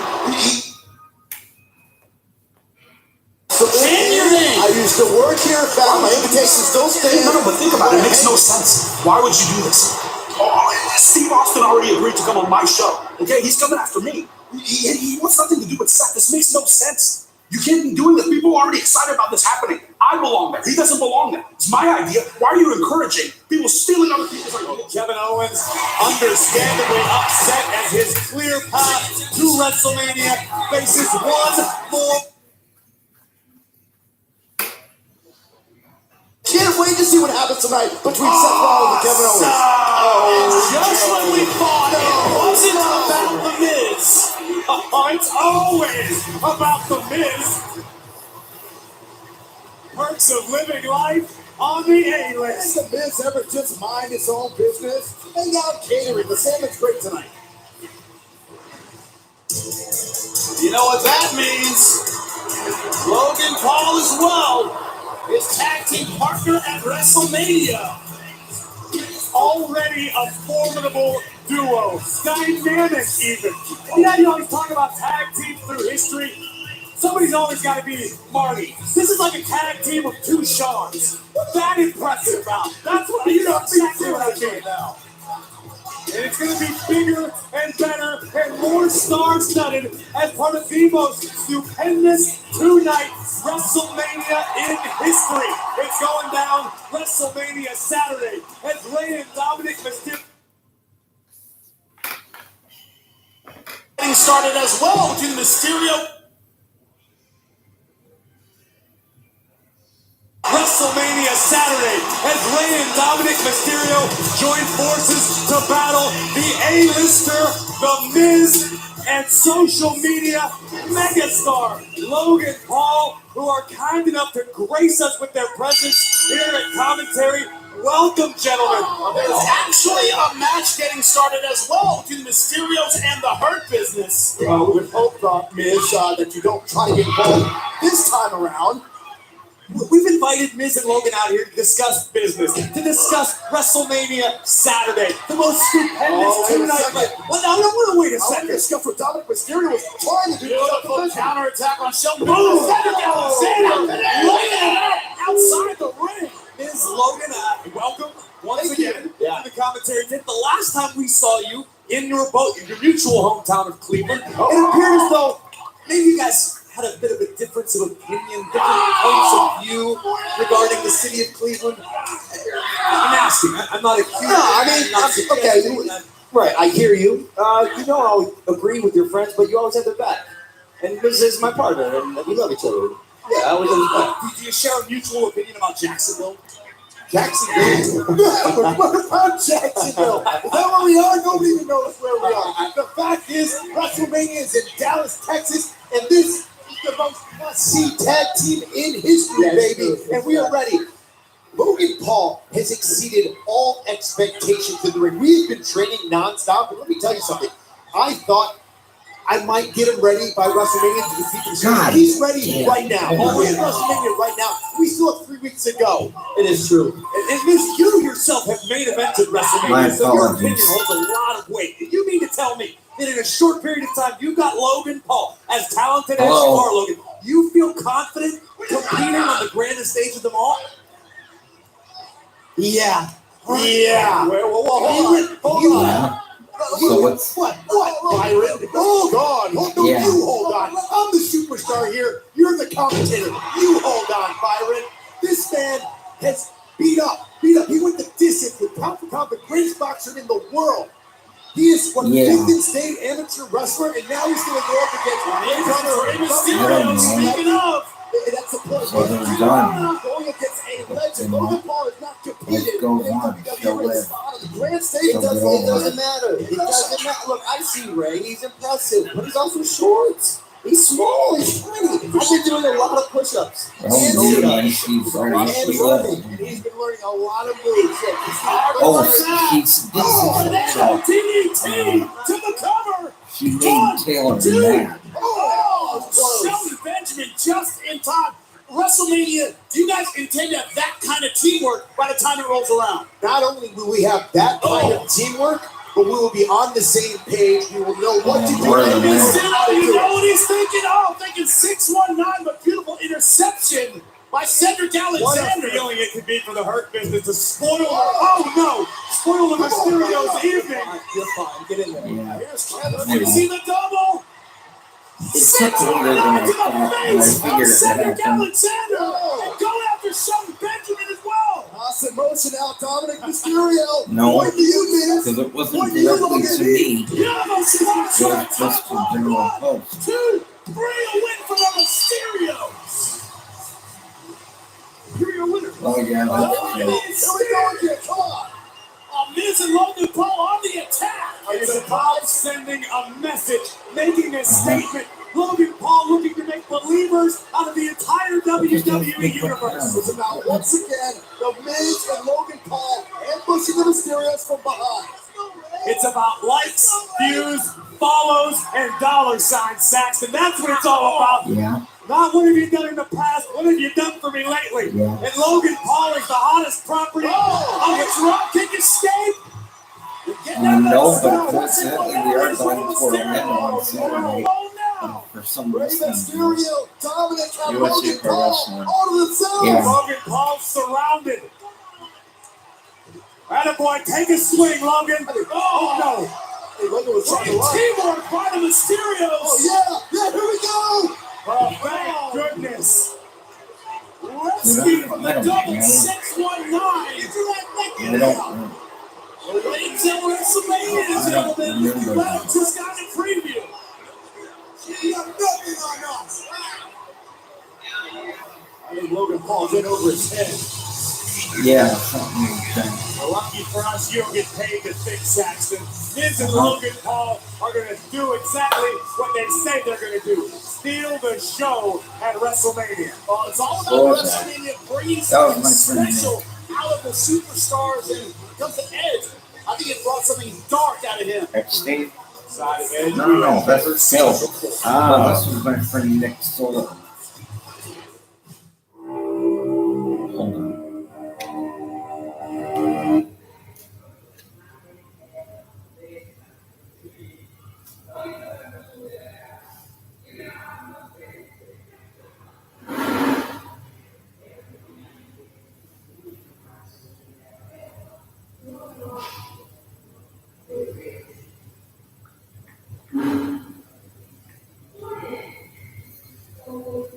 I used to work here, found my invitation still stands. No, but think about it. It makes no sense. Why would you do this? Oh, Steve Austin already agreed to come on my show. Okay, he's coming after me. He wants nothing to do with Seth. This makes no sense. You can't be doing this. People are already excited about this happening. I belong there. He doesn't belong there. It's my idea. Why are you encouraging people stealing other people's ideas? Kevin Owens, understandably upset as his clear path to WrestleMania faces one more. Can't wait to see what happens tonight between Seth Rollins and Kevin Owens. Just when we thought it wasn't about The Miz. It's always about The Miz. Perks of living life on the A-list. Has The Miz ever just mind his own business? Hang out catering. The salmon's great tonight. You know what that means? Logan Paul as well. His tag team partner at WrestleMania. Already a formidable duo. Dynamic even. You always talk about tag teams through history. Somebody's always got to be Marty. This is like a tag team of two Shawns. That impressive. That's what you know exactly what I mean now. And it's going to be bigger and better and more star-studded as part of the most stupendous two-night WrestleMania in history. It's going down WrestleMania Saturday as Rey and Dominic Mysterio getting started as well between Mysterio. WrestleMania Saturday as Rey and Dominic Mysterio join forces to battle the A-lister, The Miz, and social media megastar Logan Paul, who are kind enough to grace us with their presence here at commentary. Welcome, gentlemen. There's actually a match getting started as well between the Mysterios and the Hurt Business. We would hope, Miz, that you don't try to get involved this time around. We've invited Miz and Logan out here to discuss business, to discuss WrestleMania Saturday, the most stupendous two-night. Well, now, wait a I second. discussed what Dominic Mysterio was trying to do. Beautiful counterattack on Shelton. Boom! Outside the ring. Miz Logan, welcome once again to the commentary tent. The last time we saw you in your mutual hometown of Cleveland, it appeared as though maybe you guys had a bit of a difference of opinion, different points of view regarding the city of Cleveland. I'm asking. I'm not accusing. No, I mean, okay, right, I hear you. You don't always agree with your friends, but you always have their back. And Miz is my partner, and we love each other. Yeah, I was. Do you share a mutual opinion about Jacksonville? Jacksonville? What about Jacksonville? Is that where we are? Nobody even knows where we are. The fact is, WrestleMania is in Dallas, Texas, and this is the most must-see tag team in history, baby. And we are ready. Logan Paul has exceeded all expectations in the ring. We've been training nonstop, but let me tell you something. I thought I might get him ready by WrestleMania to defeat him. He's ready right now. We're in WrestleMania right now. We still have 3 weeks to go. It is true. And Miz, you yourself have main evented WrestleMania, so your opinion holds a lot of weight. You mean to tell me that in a short period of time, you got Logan Paul, as talented as you are, Logan, you feel confident competing on the grandest stage of them all? Yeah. Yeah. Hold on. So what's What, Byron? Hold on. You hold on. I'm the superstar here. You're the commentator. You hold on, Byron. This man has beat up. He went the distance with pound for pound, the greatest boxer in the world. He is one Michigan State amateur wrestler, and now he's going to go up against Mysterio. Speaking of, that's the point. So then we're done. Going against a legend. Logan Paul is not competing. Let's go on. Show it. The grand stage doesn't matter. It doesn't matter. Look, I see Ray. He's impressive, but he's also short. He's small. He's tiny. I've been doing a lot of push-ups. And running. He's been learning a lot of moves. TNT to the cover. She made Taylor mad. Shelton Benjamin just in time. WrestleMania, do you guys intend to have that kind of teamwork by the time it rolls around? Not only will we have that kind of teamwork, but we will be on the same page. We will know what to do. You know what he's thinking? Oh, thinking 619, but beautiful interception by Cedric Alexander. What a feeling it could be for the Hurt Business to spoil spoil the Mysterio's evening. You're fine. Get in there. Yeah. Here's Kevin. You see the double? It took longer than I To the thought, and I face of figured it Cedric happened. Alexander. And go after Shelton Benjamin as well. Toss in motion out, Dominic Mysterio. No, What do you mean? because it wasn't What do you directly look at to me? me. Bravo Sparks It on was just top to rope. general 1, post. 2, 3, a win for the Mysterios. You're your winner. Oh yeah, Oh, that's Miz, Here we go again. Come on. Miz and Logan Paul on the attack. It's about sending a message, making a statement. Logan Paul looking to make believers out of the entire WWE universe. It's about, once again, the Miz and Logan Paul ambushing the Mysterios from behind. It's about likes, views, follows, and dollar signs, Saxton. That's what it's all about. yeah. Not what have you done in the past, what have you done for me lately? Yeah. And Logan Paul is the hottest property on the Dropkick escape. No, but coincidentally, we are going for a win on Saturday. For some Rey reason. Mysterio, Dominic, and USA Logan Pro Paul Wrestling. all to themselves. Yeah. Logan Paul surrounded. Attaboy, take a swing, Logan. Oh Hey, Logan was no. trying to run. Teamwork by the Mysterios. Oh, yeah, here we go. Oh, thank goodness. Rescued from the double 619. I don't. Ladies at WrestleMania, gentlemen. Well, just got a preview. You got nothing on us. I think Logan Paul's in over his head. Yeah, something like that. Lucky for us, you don't get paid to fix Saxton. Miz and Logan Paul are going to do exactly what they say they're going to do. Steal the show at WrestleMania. Well, it's all about What was that? WrestleMania bringing That something was my friend, special out of the superstars, and comes to Edge. I think it brought something dark out of him. Ex-State? Side of Edge. No, that's Phil. Ah. This was my friend Nick Sola. Hold on.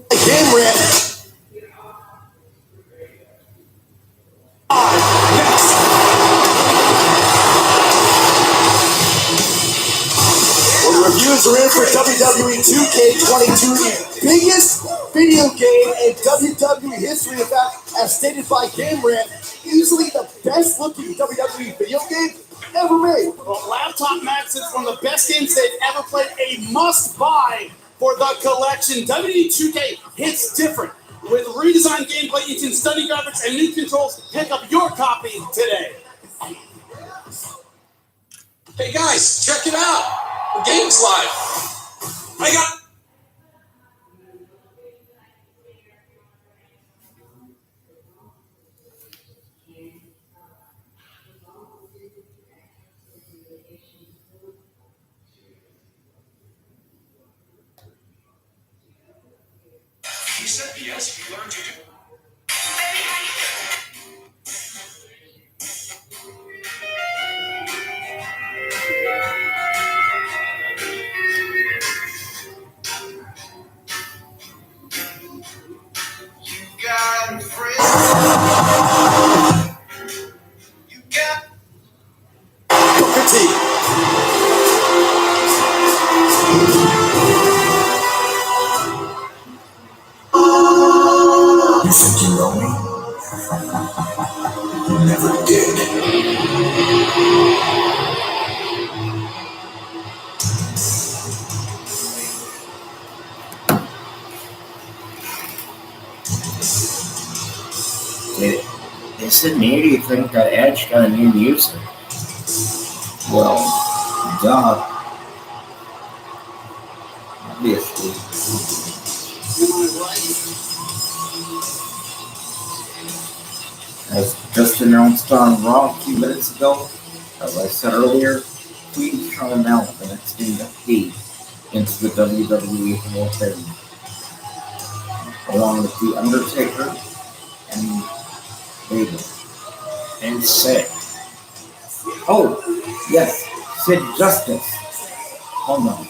Game ran. Well, the reviews are in for WWE 2K22, the biggest video game in WWE history. In fact, as stated by Game Rant, easily the best looking WWE video game ever made. Well, Laptop Max is one of the best games they've ever played. A must-buy for the collection. WWE 2K hits different. With redesigned gameplay, using stunning graphics and new controls, pick up your copy today. Hey guys, check it out. The game's live. I got. You said yes, we learned you do. got a friend. You got Booker T. You think you know me? You never did. Is it me, do you think that Edge got a new music? Well, duh. Obviously. As just announced on Raw a few minutes ago, as I said earlier, Queen Carmella, the next inductee into the WWE Hall of Fame, along with The Undertaker, and Vader. And Sid. Oh, yes, Sid Justice. Hold on.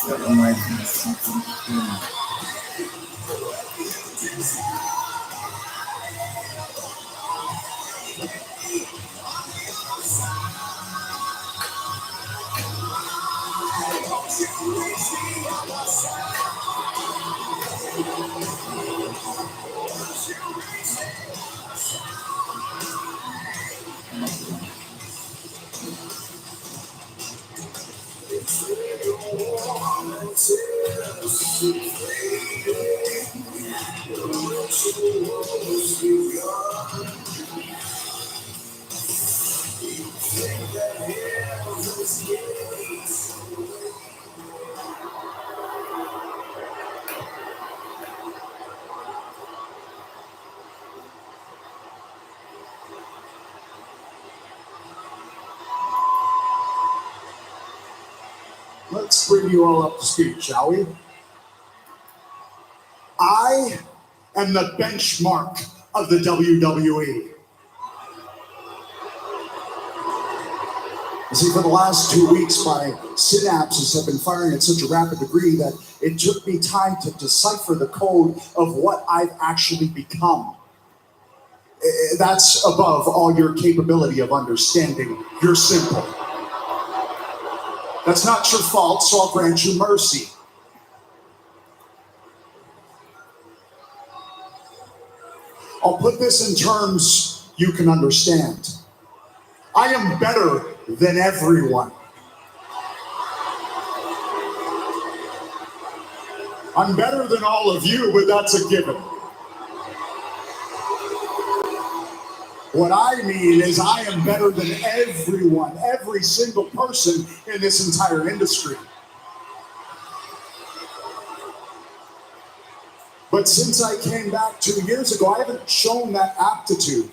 That reminds me of something. Let's bring you all up to speed, shall we? I am the benchmark of the WWE. You see, for the last 2 weeks, my synapses have been firing at such a rapid degree that it took me time to decipher the code of what I've actually become. That's above all your capability of understanding. You're simple. That's not your fault, so I'll grant you mercy. I'll put this in terms you can understand. I am better than everyone. I'm better than all of you, but that's a given. What I mean is I am better than everyone, every single person in this entire industry. But since I came back 2 years ago, I haven't shown that aptitude.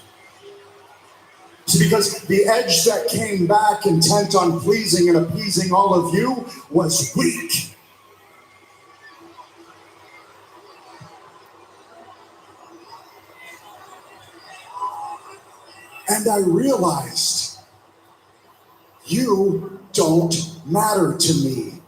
See, because the Edge that came back intent on pleasing and appeasing all of you was weak. And I realized you don't matter to me.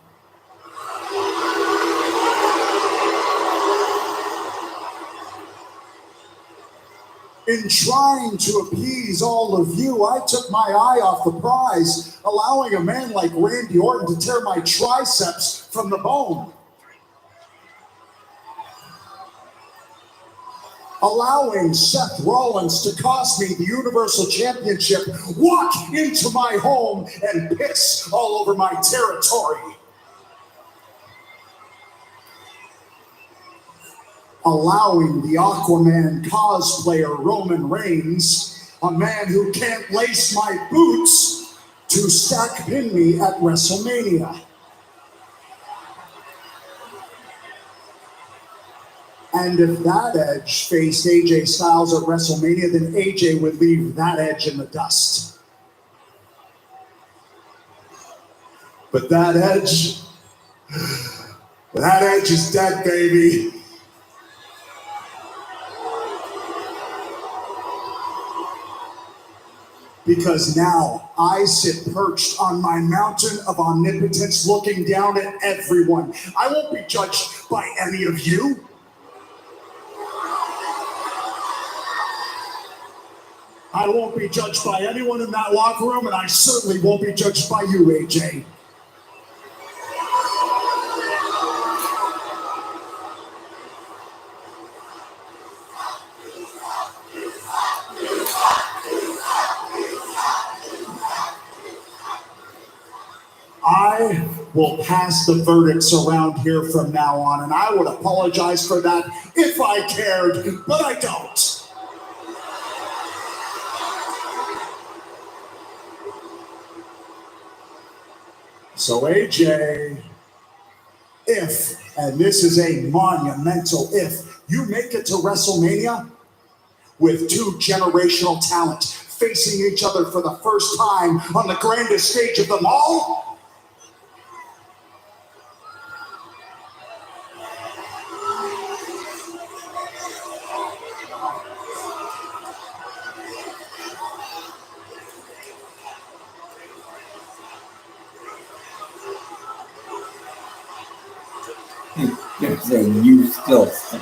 In trying to appease all of you, I took my eye off the prize, allowing a man like Randy Orton to tear my triceps from the bone. Allowing Seth Rollins to cost me the Universal Championship, walk into my home and piss all over my territory. Allowing the Aquaman cosplayer Roman Reigns, a man who can't lace my boots, to stack pin me at WrestleMania. And if that Edge faced AJ Styles at WrestleMania, then AJ would leave that Edge in the dust. But that Edge is dead, baby. Because now I sit perched on my mountain of omnipotence looking down at everyone. I won't be judged by any of you. I won't be judged by anyone in that locker room, and I certainly won't be judged by you, AJ. I will pass the verdicts around here from now on, and I would apologize for that if I cared, but I don't. So AJ, if, and this is a monumental if, you make it to WrestleMania with two generational talent facing each other for the first time on the grandest stage of them all, There's a new skill set.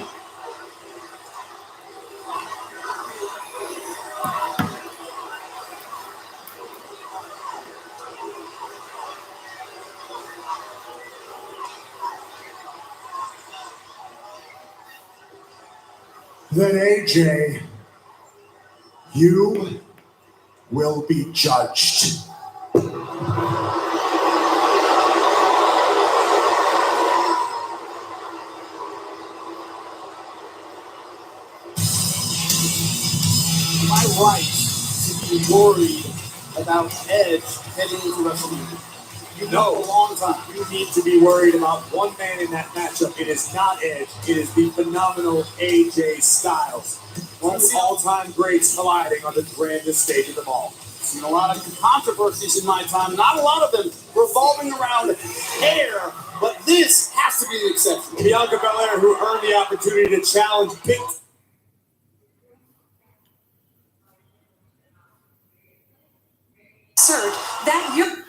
Then AJ, you will be judged. Am I right to be worried about Edge heading into WrestleMania? You know, a long time. You need to be worried about one man in that matchup. It is not Edge. It is the phenomenal AJ Styles. One of the all-time greats colliding on the grandest stage of them all. Seen a lot of controversies in my time, not a lot of them revolving around hair, but this has to be the exception. Bianca Belair, who earned the opportunity to challenge Big Absurd that you're.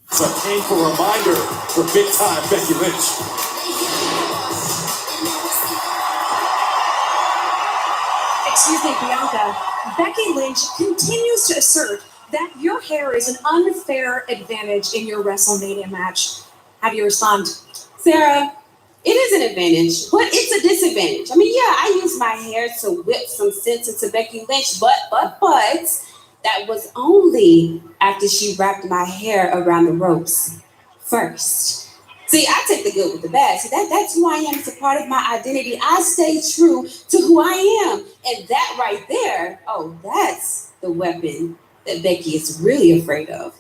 It's a painful reminder for big-time Becky Lynch. Excuse me, Bianca. Becky Lynch continues to assert that your hair is an unfair advantage in your WrestleMania match. How do you respond? Sarah, it is an advantage, but it's a disadvantage. I mean, yeah, I use my hair to whip some sense into Becky Lynch, but that was only after she wrapped my hair around the ropes first. See, I take the good with the bad. See, that's who I am. It's a part of my identity. I stay true to who I am. And that right there, oh, that's the weapon that Becky is really afraid of.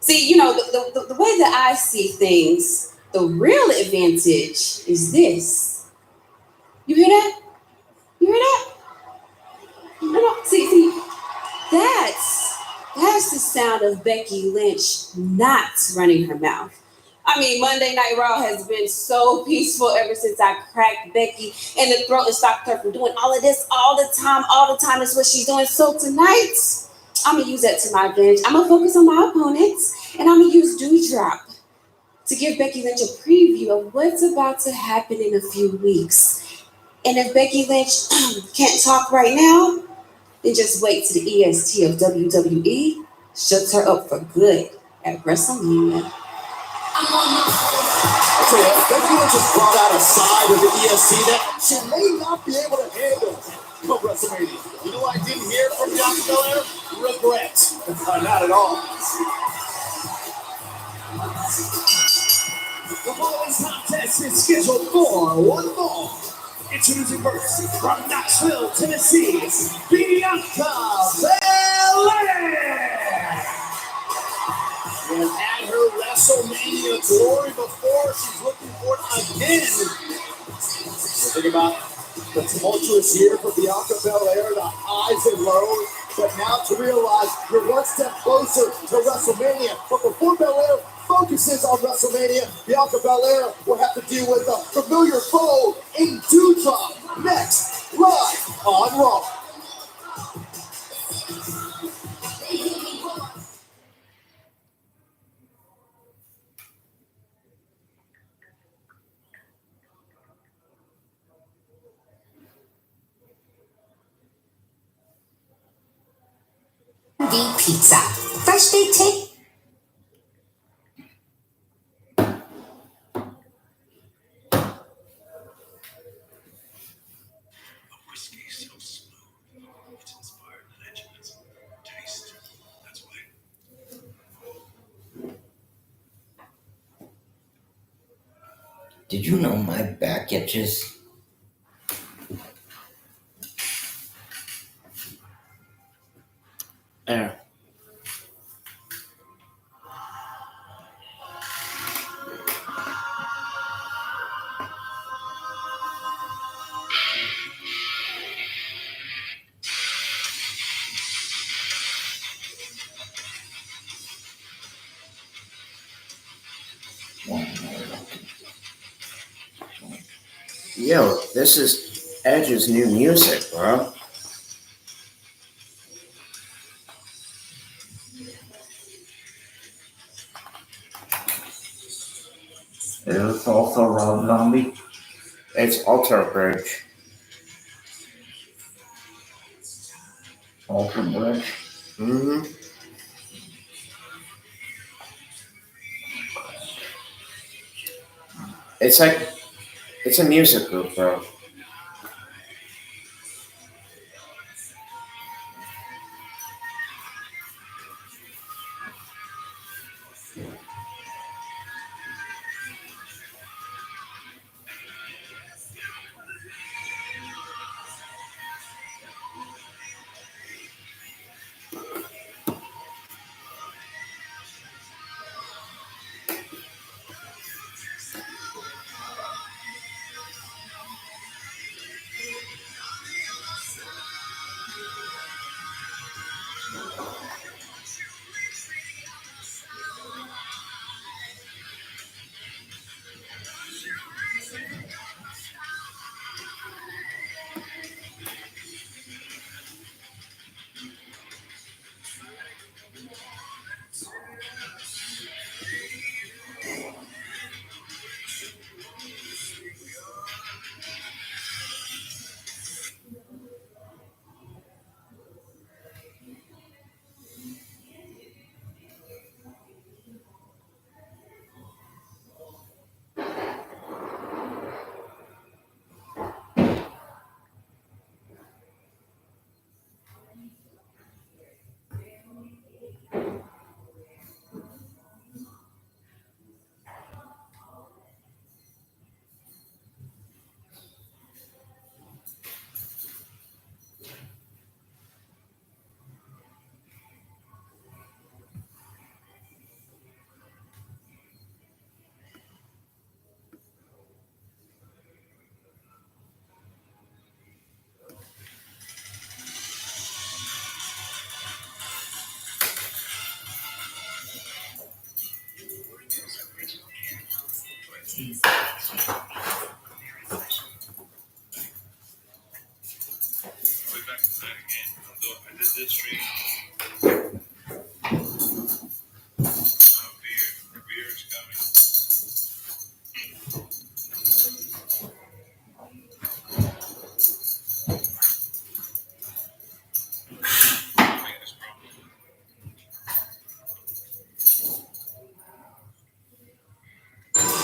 See, you know, the way that I see things, the real advantage is this. You hear that? You hear that? No, see, that's the sound of Becky Lynch not running her mouth. I mean, Monday Night Raw has been so peaceful ever since I cracked Becky in the throat and stopped her from doing all of this all the time. All the time is what she's doing. So tonight, I'm going to use that to my advantage. I'm going to focus on my opponents, and I'm going to use Dewdrop to give Becky Lynch a preview of what's about to happen in a few weeks. And if Becky Lynch can't talk right now, then just wait till the EST of WWE shuts her up for good at WrestleMania. So Becky Lynch just brought out a side of the EST that she may not be able to handle for WrestleMania. You know what I didn't hear from Bianca Belair? Regret. Not at all. The following contest is scheduled for one fall. Introducing first from Knoxville, Tennessee, Bianca Belair. And had her WrestleMania glory before, she's looking for it again. So think about the tumultuous year for Bianca Belair, the highs and lows, but now to realize you're one step closer to WrestleMania. But before Belair focuses on WrestleMania, Bianca Belair will have to deal with a familiar foe in Dewdrop next, live on Raw. Pizza. Fresh baked take. Did you know my back itches? There. Yo, this is Edge's new music, bro. There's also Rob Zombie. It's Alter Bridge. Alter Bridge. Mm-hmm. It's a music group, bro.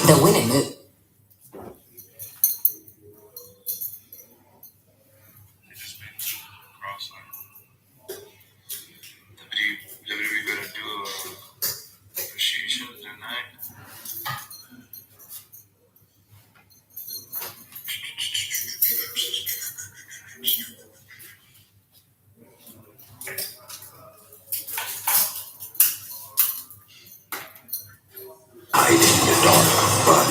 The winning move. WWE gonna do a appreciation tonight. Hiding in the dark, but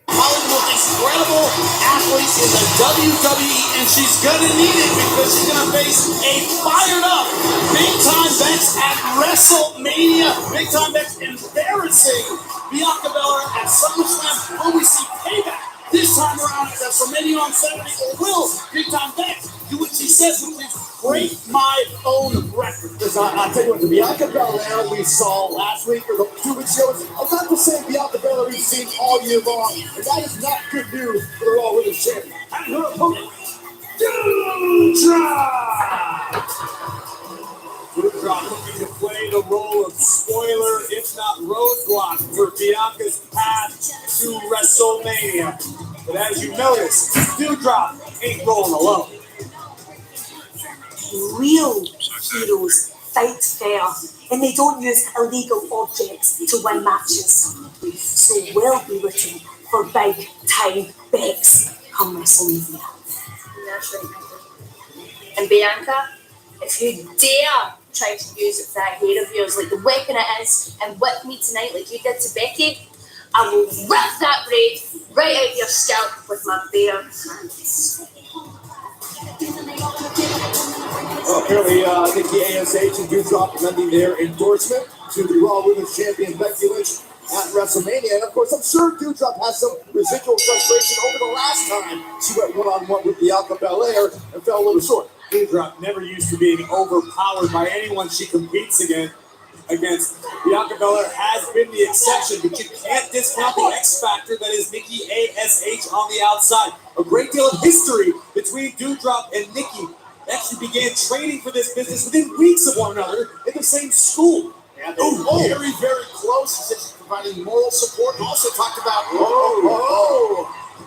One of the most incredible athletes in the WWE, and she's gonna need it because she's gonna face a fired up Big Time Bex at WrestleMania. Big Time Bex embarrassing Bianca Belair at SummerSlam. Will we see payback this time around at WrestleMania on Saturday, or will Big Time Bex do what she says, which is break my own record? Because I'll tell you what, the Bianca Belair we saw last week or the 2 weeks ago is not the same Bianca Belair we've seen all year long, and that is not good news for the Raw Women's Champion. And her opponent, Doudrop! Doudrop looking to play the role of spoiler, if not roadblock, for Bianca's path to WrestleMania. But as you notice, Doudrop ain't rolling alone. Real heroes fight fair, and they don't use illegal objects to win matches. So we'll be looking for Big Time Bex come WrestleMania. That's right, Michael. And Bianca, if you dare try to use that hair of yours like the weapon it is and whip me tonight like you did to Becky, I will rip that braid right out of your scalp with my bare hands. Well, apparently, I think the ASH and Doudrop lending their endorsement to the Raw Women's Champion Becky Lynch at WrestleMania. And of course, I'm sure Doudrop has some residual frustration over the last time she went one-on-one with Bianca Belair and fell a little short. Doudrop never used to being overpowered by anyone she competes against. against Bianca Belair has been the exception, but you can't discount the X factor that is Nikki ASH on the outside. A great deal of history between Doudrop and Nikki. Actually began training for this business within weeks of one another in the same school. Yeah, they're very, very close. She said she's providing moral support. And also talked about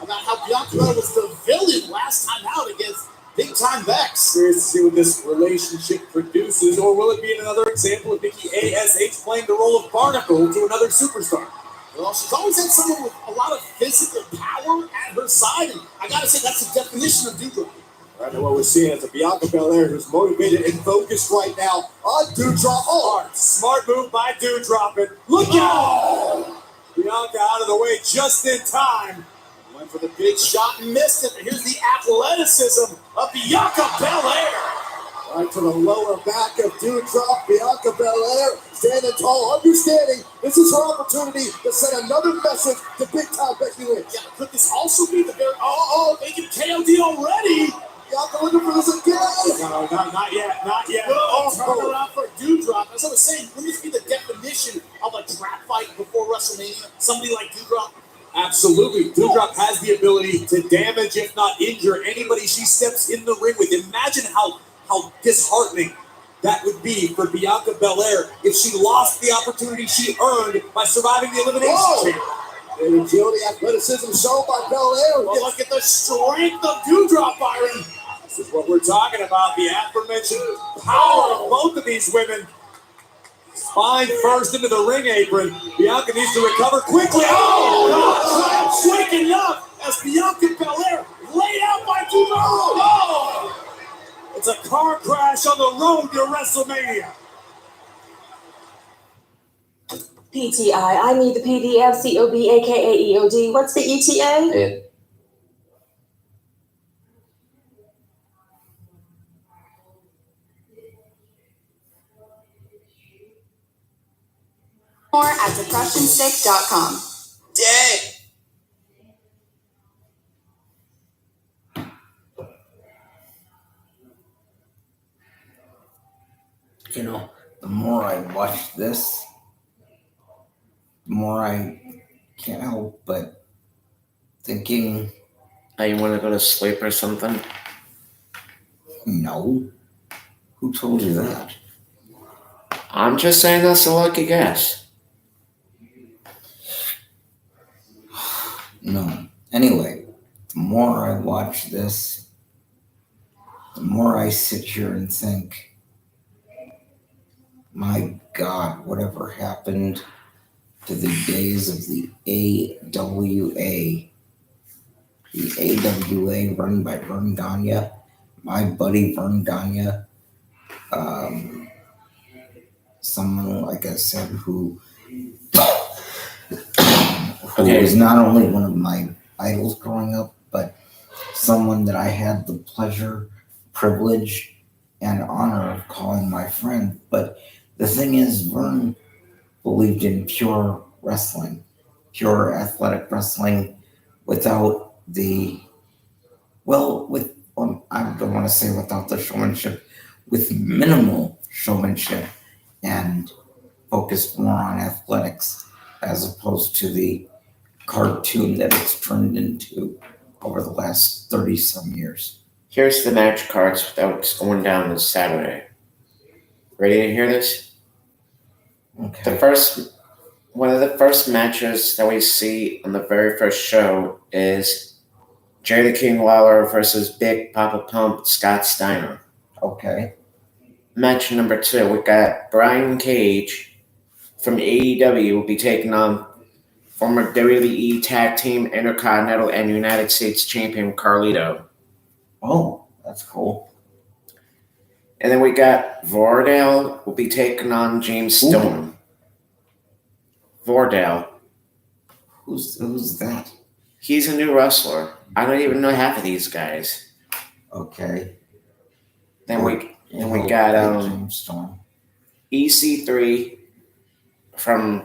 about how Bianca Belair was the villain last time out against Big Time Vex. Curious to see what this relationship produces, or will it be another example of Nikki ASH playing the role of Barnacle to another superstar? Well, she's always had someone with a lot of physical power at her side, and I gotta say that's the definition of Doudrop. Right now, what we're seeing is a Bianca Belair who's motivated and focused right now on Doudrop. Smart move by Doudrop. And look out! Bianca out of the way just in time. Went for the big shot and missed it. And here's the athleticism of Bianca Belair. Right to the lower back of Doudrop. Bianca Belair standing tall, understanding this is her opportunity to send another message to Big Time Becky Lynch. Yeah, could this also be the very... they can KOD already. Bianca looking for this again. No, not yet. Turn around for Doudrop. As I was saying, wouldn't this be the definition of a trap fight before WrestleMania? Somebody like Doudrop? Absolutely. Doudrop has the ability to damage, if not injure, anybody she steps in the ring with. Imagine how disheartening that would be for Bianca Belair if she lost the opportunity she earned by surviving the elimination chamber. The agility, athleticism shown by Belair. Well, look at the strength of Doudrop, Byron. This is what we're talking about, the aforementioned power of both of these women. Spine first into the ring apron. Bianca needs to recover quickly. Waking up as Bianca Belair laid out by Doudrop. It's a car crash on the road to WrestleMania. PTI, I need the PDF, COB, aka EOD. What's the ETA? More at depressionstick.com. Dang. You know, the more I watch this, the more I can't help but thinking. Oh, you want to go to sleep or something? No. Who told you that? I'm just saying that's a lucky guess. No. Anyway, the more I watch this, the more I sit here and think, my God, whatever happened to the days of the AWA? The AWA run by Vern Gagne, my buddy Vern Gagne, someone, like I said, who was not only one of my idols growing up, but someone that I had the pleasure, privilege, and honor of calling my friend. But the thing is, Vern believed in pure wrestling, pure athletic wrestling without the, I don't want to say without the showmanship, with minimal showmanship, and focused more on athletics as opposed to the cartoon that it's turned into over the last 30-some years. Here's the match cards that's going down this Saturday. Ready to hear this? Okay. One of the first matches that we see on the very first show is Jerry the King Lawler versus Big Papa Pump Scott Steiner. Okay. Match number 2, we got Brian Cage from AEW will be taking on former WWE Tag Team Intercontinental and United States Champion Carlito. Oh, that's cool. And then we got Vordale will be taking on James Stone. Vordale. Who's that? He's a new wrestler. I don't even know half of these guys. Okay. Then we got James Stone. EC3 from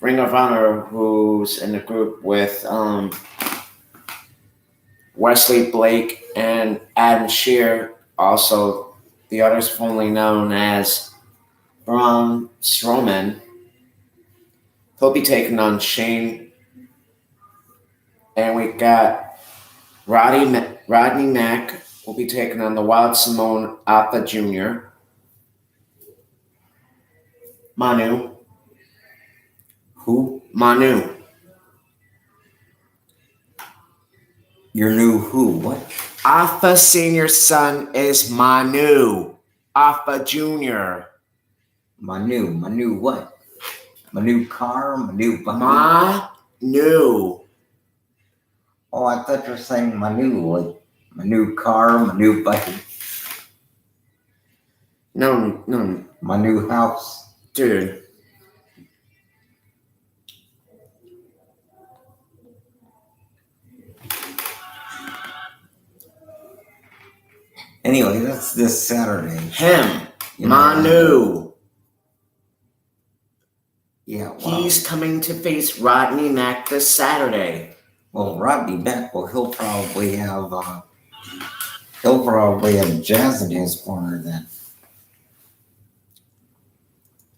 Ring of Honor, who's in the group with Wesley Blake and Adam Shear, also the others formerly known as Braun Strowman. He'll be taking on Shane. And we got Rodney Mack will be taking on the Wild Simone Alpha Jr. Manu. Who? Manu. Your new who? What? Alpha Senior's son is Manu. Alpha Jr. Manu what? Manu car? Manu Bucky? Manu. Oh, I thought you were saying Manu, like Manu car, Manu Bucky. No. Manu house. Dude. Anyway, that's this Saturday. Him. You know, Manu. Yeah, wow. He's coming to face Rodney Mack this Saturday. Well, Rodney Mack, well, he'll probably have Jazz in his corner then.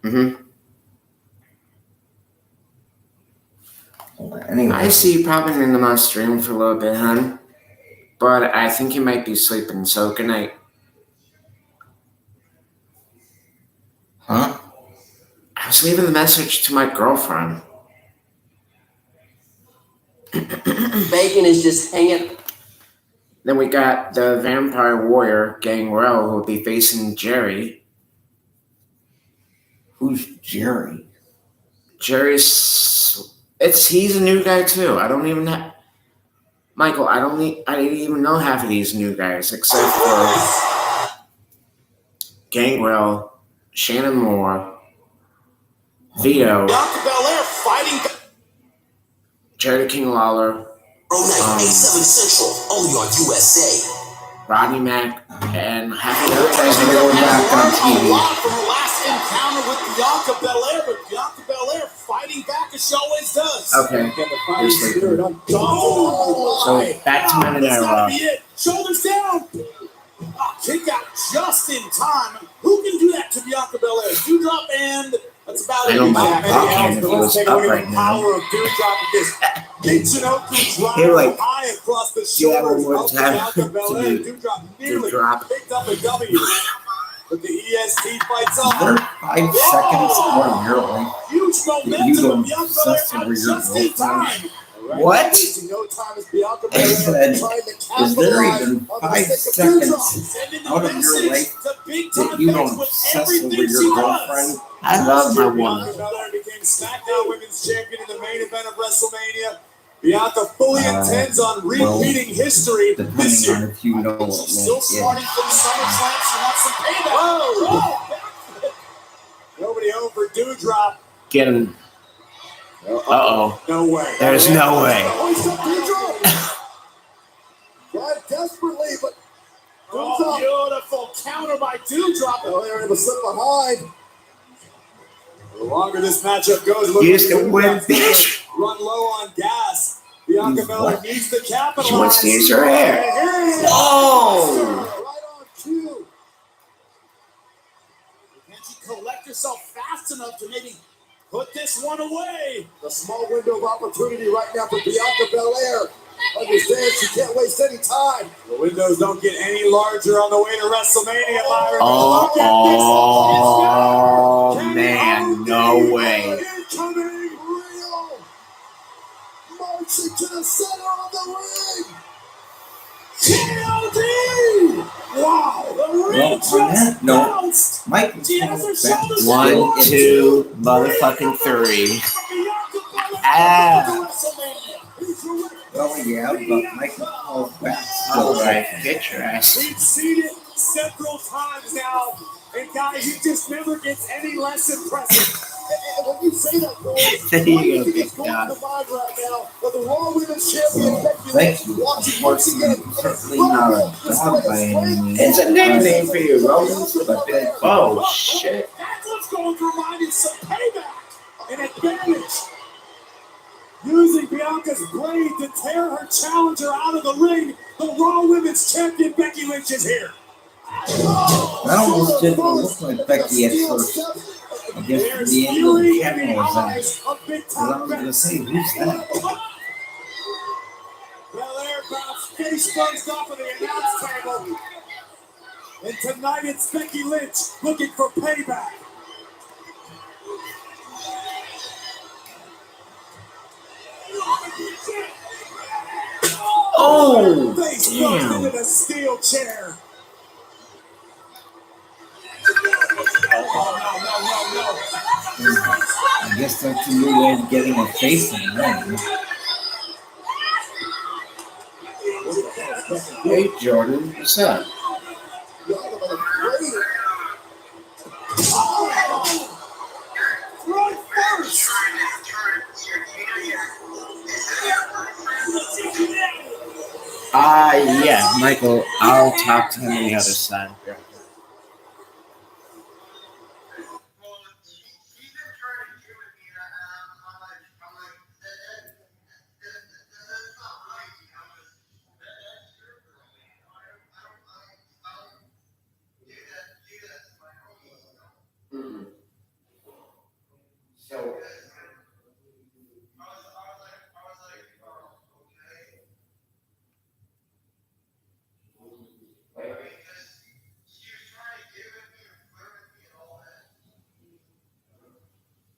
Mm-hmm. Well, anyway, I see you popping into my stream for a little bit, hon. But I think you might be sleeping, so good night. Huh? I was leaving a message to my girlfriend. Bacon is just hanging. Then we got the Vampire Warrior, Gangrel, who will be facing Jerry. Who's Jerry? He's a new guy too. I don't even have... Michael, I didn't even know half of these new guys, except for Gangrel, Shannon Moore, Vito, Bianca Belair fighting. Jerry King Lawler, Pro Night 87 Central, only on USA. Rodney Mack, and half of the other guys are going back on A TV. lot from her last encounter with Bianca Belair, but Bianca Belair fighting back as she always does. Okay. You're sleeping. Oh, So back to Monday Night that's Raw. gotta be it. Shoulders down. Kick out just in time. Who can do that to Bianca Belair? Dewdrop, and that's about I it. don't Not know many offhand else, if but he let's was take up away right the now. power of Dewdrop with this Michinoku drive He, like, high across the yeah, shoulders one more of time Bianca to Belair. do- Dewdrop nearly Dewdrop. picked up a W. But the EST fights Is on. there 5 seconds more of your life Huge that you momentum don't of Bianca Belair obsess out over your just in girlfriend? time. What? Wasting no time as Bianca I Belair said, trying to is there capitalize even on the 5 mistake of Dewdrop, seconds sending the out of your message life to big that time you fans don't with obsess over everything she your does. girlfriend? I love my Bianca woman. Belair became SmackDown Women's Champion in the main event of WrestleMania. Bianca fully intends on repeating history this Depending year. on if you know what She's still link starting from SummerSlam. She wants some payback. Whoa! Nobody home for Dewdrop. Get him. Uh-oh. No way. There's no way. Hoist up Dewdrop. Tried desperately, but Oh, beautiful counter by Dewdrop. Belair able to slip behind. The longer this matchup goes, Use the Dewdrop's win, gonna bitch. run low on gas. Bianca Use Belair what? needs to capitalize. She wants to use her hair. And here it is. Oh! Right on cue. Can she collect herself fast enough to maybe put this one away? The small window of opportunity right now for Bianca Belair. Understands she can't waste any time. The windows don't get any larger on the way to WrestleMania, Byron. Oh, man, no way. Incoming. Real. Marching to the center of the ring. KOD! Wow, the ring Well, on just that note, bounced. Mike, She has her shoulders 1, down. 2, motherfucking 3. Bianca Belair Ah. to WrestleMania. Who's your winner? well, yeah, but Mike Paul's back. All right, get your ass. We've seen it several times now. And guys, he just never gets any less impressive. And when you say that, Cole, There you go, it's big going dog. to the mind right now that the Raw Women's Champion Becky Thank Lynch you. watching once again. Certainly not a dog by any means. It's a nickname for you, Roman. Oh, shit. That's what's going through her mind is some payback. An advantage. Using Bianca's blade to tear her challenger out of the ring, the Raw Women's Champion Becky Lynch is here. That almost didn't look like Becky at first. I guess There's the end of fury in Kevin the was that. eyes of big Because I time was going to Bex. say, who's that? Belair bounce face first off of the announce table. And tonight it's Becky Lynch looking for payback. Oh, Face damn. first into the steel chair. I guess that's a new way of getting a face in there. Hey, Jordan, what's up? Right first. Yeah, Michael, I'll talk to him on the other side. So,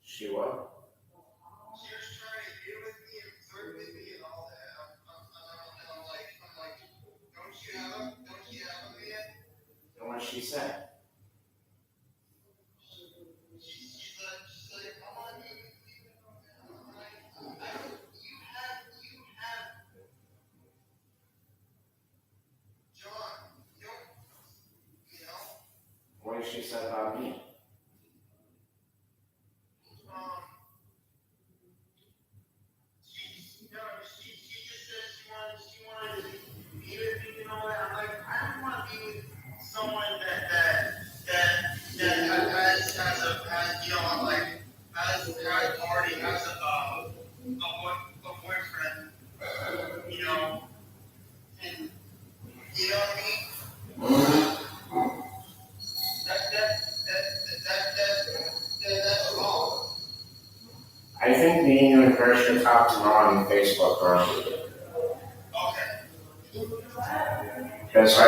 she what? And what she said? What did she say about me? I think me and you and her should talk tomorrow on Facebook, bro. Because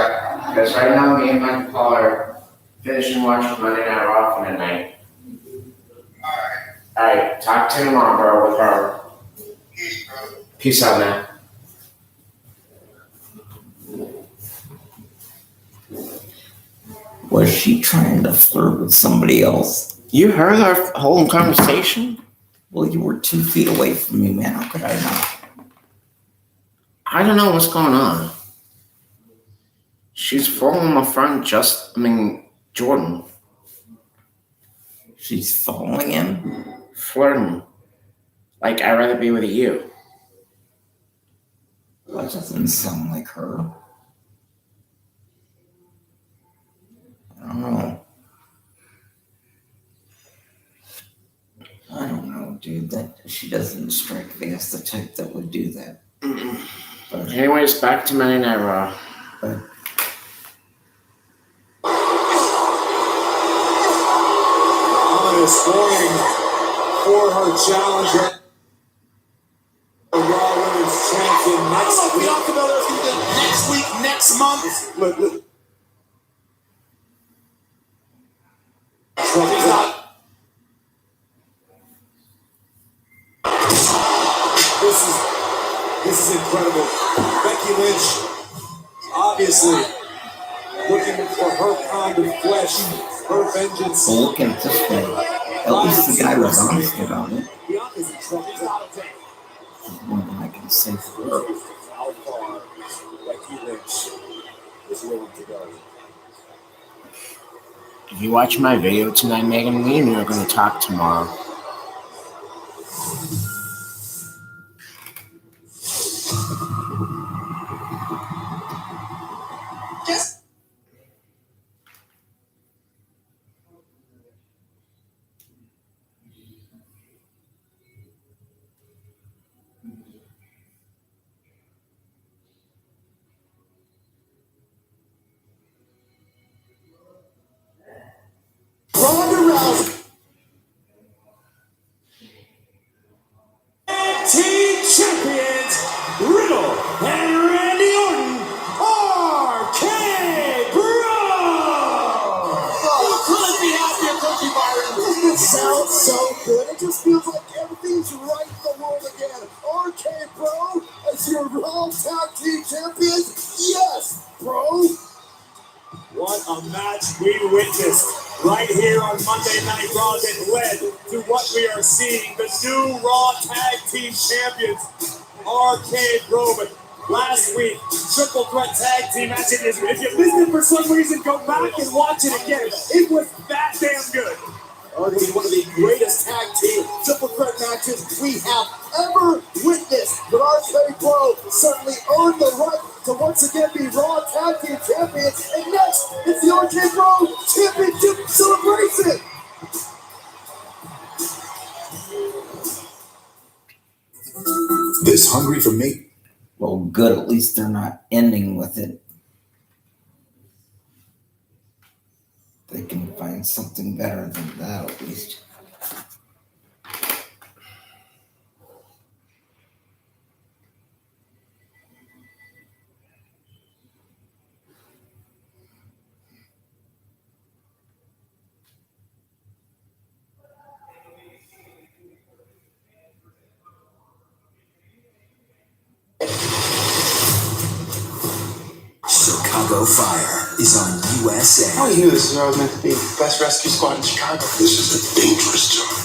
right now, me and Michael Paul are finishing watching Monday Night Raw for the night. Alright, talk to you tomorrow, bro, with her. Peace out, man. Was she trying to flirt with somebody else? You heard our whole conversation? Well, you were 2 feet away from me, man. How could I not? I don't know what's going on. She's following my friend Jordan. She's following him? Flirting. Like, I'd rather be with you. That doesn't sound like her. I don't know. I don't know, dude. That she doesn't strike me as the type that would do that. But anyways, back to Monday Night Raw. But Ominous warning for her challenger. The Raw Women's Champion next week. Bianca Belair's gonna get next week, next month. Look. She's not. This is incredible. Becky Lynch, obviously looking for her pound of flesh, her vengeance. well, look at it this way. At least the guy was honest about it. Bianca's in trouble. She's out of date. More than I can say for her. How far Becky Lynch is willing to go. If you watch my video tonight, Megan, me and you are going to talk tomorrow. Ronda Rousey. sounds so good. It just feels like everything's right in the world again. RK Bro, as your Raw Tag Team Champions? Yes, bro. What a match we witnessed right here on Monday Night Raw that led to what we are seeing. The new Raw Tag Team Champions, RK Bro. But last week, Triple Threat Tag Team match. If you missed it for some reason, go back and watch it again. It was that damn good. Arguably one of the greatest tag team triple threat matches we have ever witnessed. But RK Bro certainly earned the right to once again be Raw Tag Team Champions. And next, it's the RK Bro Championship Celebration. This hungry for me? Well, good. At least they're not ending with it. They can find something better than that, at least. Chicago Fire is on USA. I knew this is where I was meant to be. Best rescue squad in Chicago. This is a dangerous job.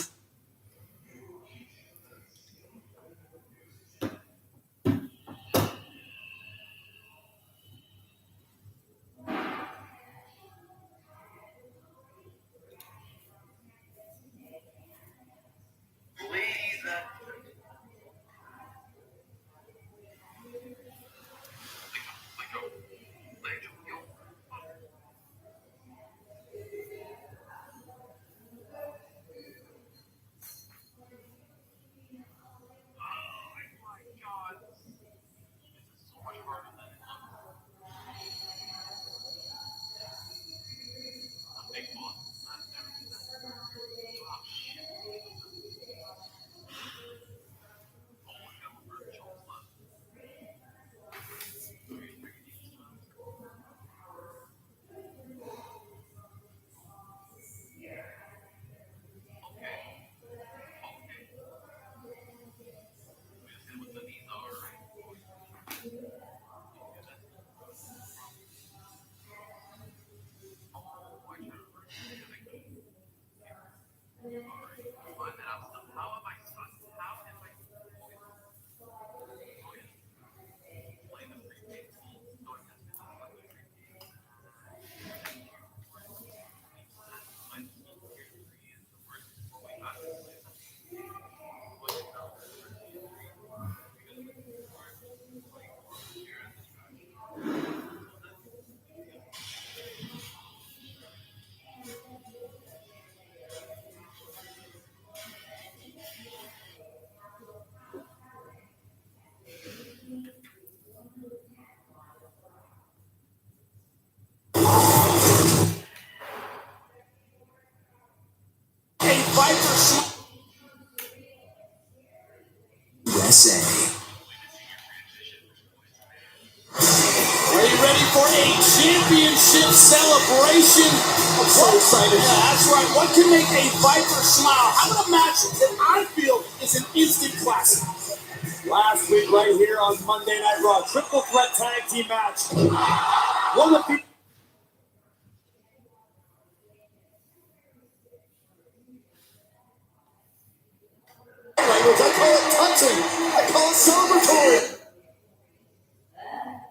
USA. Are you ready for a championship celebration? I'm so excited. Yeah, that's right. What can make a Viper smile? How about a match that I feel is an instant classic? Last week, right here on Monday Night Raw, triple threat tag team match. One of the language. I call it touching. I call it celebratory.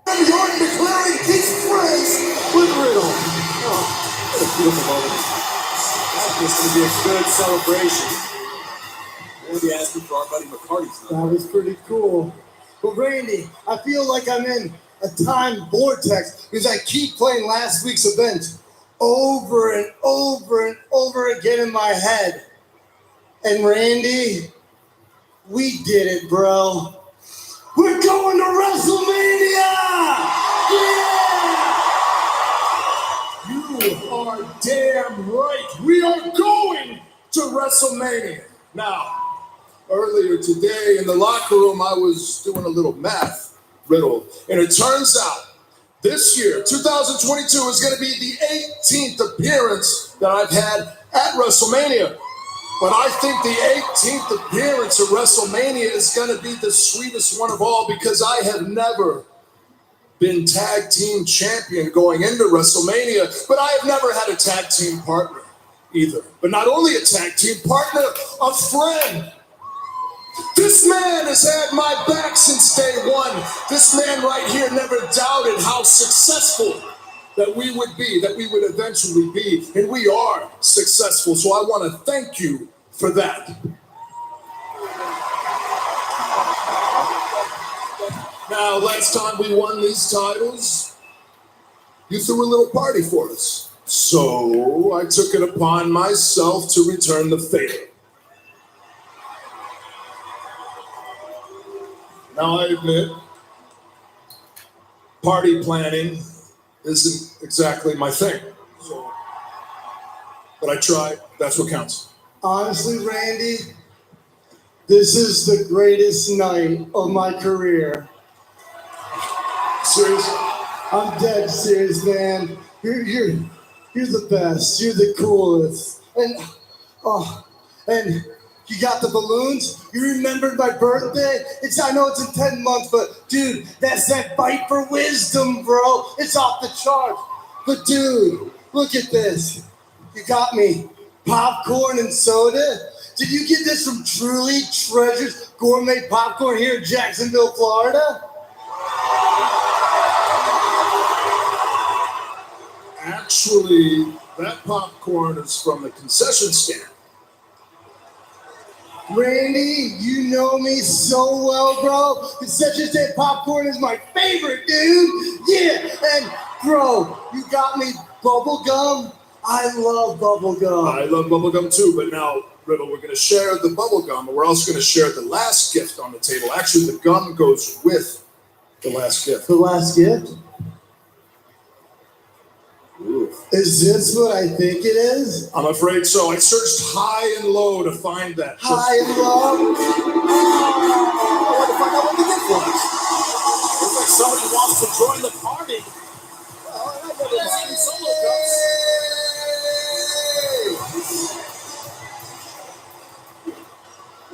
And Jordan declaring he's friends with Riddle. Oh, what a beautiful moment. That's going to be a good celebration. We'll be asking for our buddy McCarty's That was pretty cool. But Randy, I feel like I'm in a time vortex because I keep playing last week's event over and over and over again in my head. And Randy, we did it, bro. We're going to WrestleMania! Yeah! You are damn right. We are going to WrestleMania. Now, earlier today in the locker room, I was doing a little math, Riddle, and it turns out this year, 2022, is going to be the 18th appearance that I've had at WrestleMania. But I think the 18th appearance at WrestleMania is going to be the sweetest one of all because I have never been tag team champion going into WrestleMania, but I have never had a tag team partner either. But not only a tag team partner, a friend. This man has had my back since day one. This man right here never doubted how successful that we would be, that we would eventually be, and we are successful. So I want to thank you for that. Now, last time we won these titles, you threw a little party for us. So I took it upon myself to return the favor. Now I admit, party planning isn't exactly my thing. But I tried, that's what counts. Honestly, Randy, this is the greatest night of my career. Serious? I'm dead serious, man. You're the best. You're the coolest. And you got the balloons? You remembered my birthday? I know it's in 10 months, but dude, that's that bite for wisdom, bro. It's off the charts. But dude, look at this. You got me popcorn and soda. Did you get this from Truly Treasures Gourmet Popcorn here in Jacksonville, Florida? Actually, that popcorn is from the concession stand. Randy, you know me so well, bro. Concession stand popcorn is my favorite, dude. Yeah, and bro, you got me bubble gum. I love bubble gum. I love bubble gum too, but now, Riddle, we're going to share the bubble gum, and we're also going to share the last gift on the table. Actually, the gum goes with the last gift. The last gift? Ooh. Is this what I think it is? I'm afraid so. I searched high and low to find that. High and low? I want to find out what the gift was. Looks like somebody wants to join the party.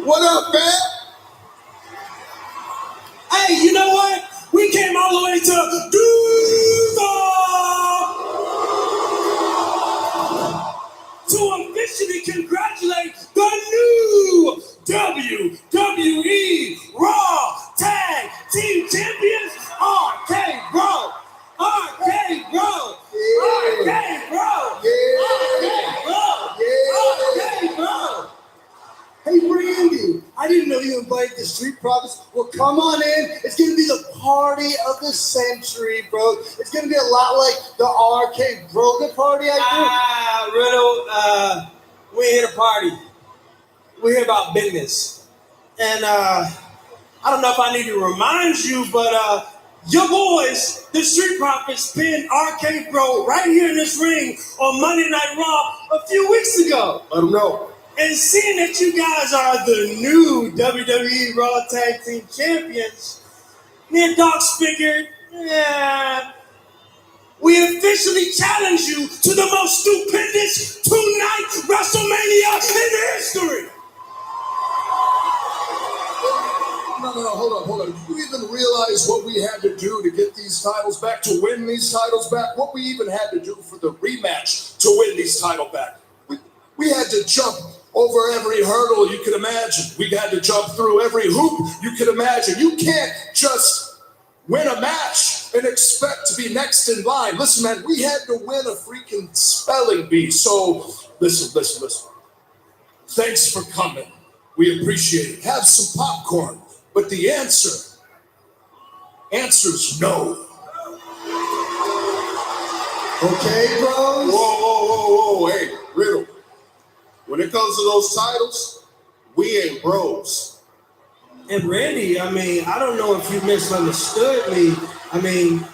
What up, man? Hey, you know what? We came all the way to to officially congratulate the new WWE Raw Tag Team Champions, RK Bro. RK Bro. RK Bro. RK Bro. RK Bro. Hey, Randy, I didn't know you invited the Street Profits. Well, come on in. It's going to be the party of the century, bro. It's going to be a lot like the RK Brogan party I Riddle, we're here to party. We're here about business. And I don't know if I need to remind you, but your boys, the Street Profits, pinned RK Bro right here in this ring on Monday Night Raw a few weeks ago. Let them know. And seeing that you guys are the new WWE Raw Tag Team Champions, me and Docs figured, we officially challenge you to the most stupendous two-night WrestleMania in history. No, hold on. Do you even realize what we had to do to get these titles back, to win these titles back? What we even had to do for the rematch to win these titles back? We had to jump over every hurdle you could imagine. We had to jump through every hoop you could imagine. You can't just win a match and expect to be next in line. Listen, man, we had to win a freaking spelling bee. So listen. Thanks for coming. We appreciate it. Have some popcorn. But the answer's no. Okay, bros? Whoa. Hey, Riddle. When it comes to those titles, we ain't bros. And Randy, I mean, I don't know if you misunderstood me. I mean,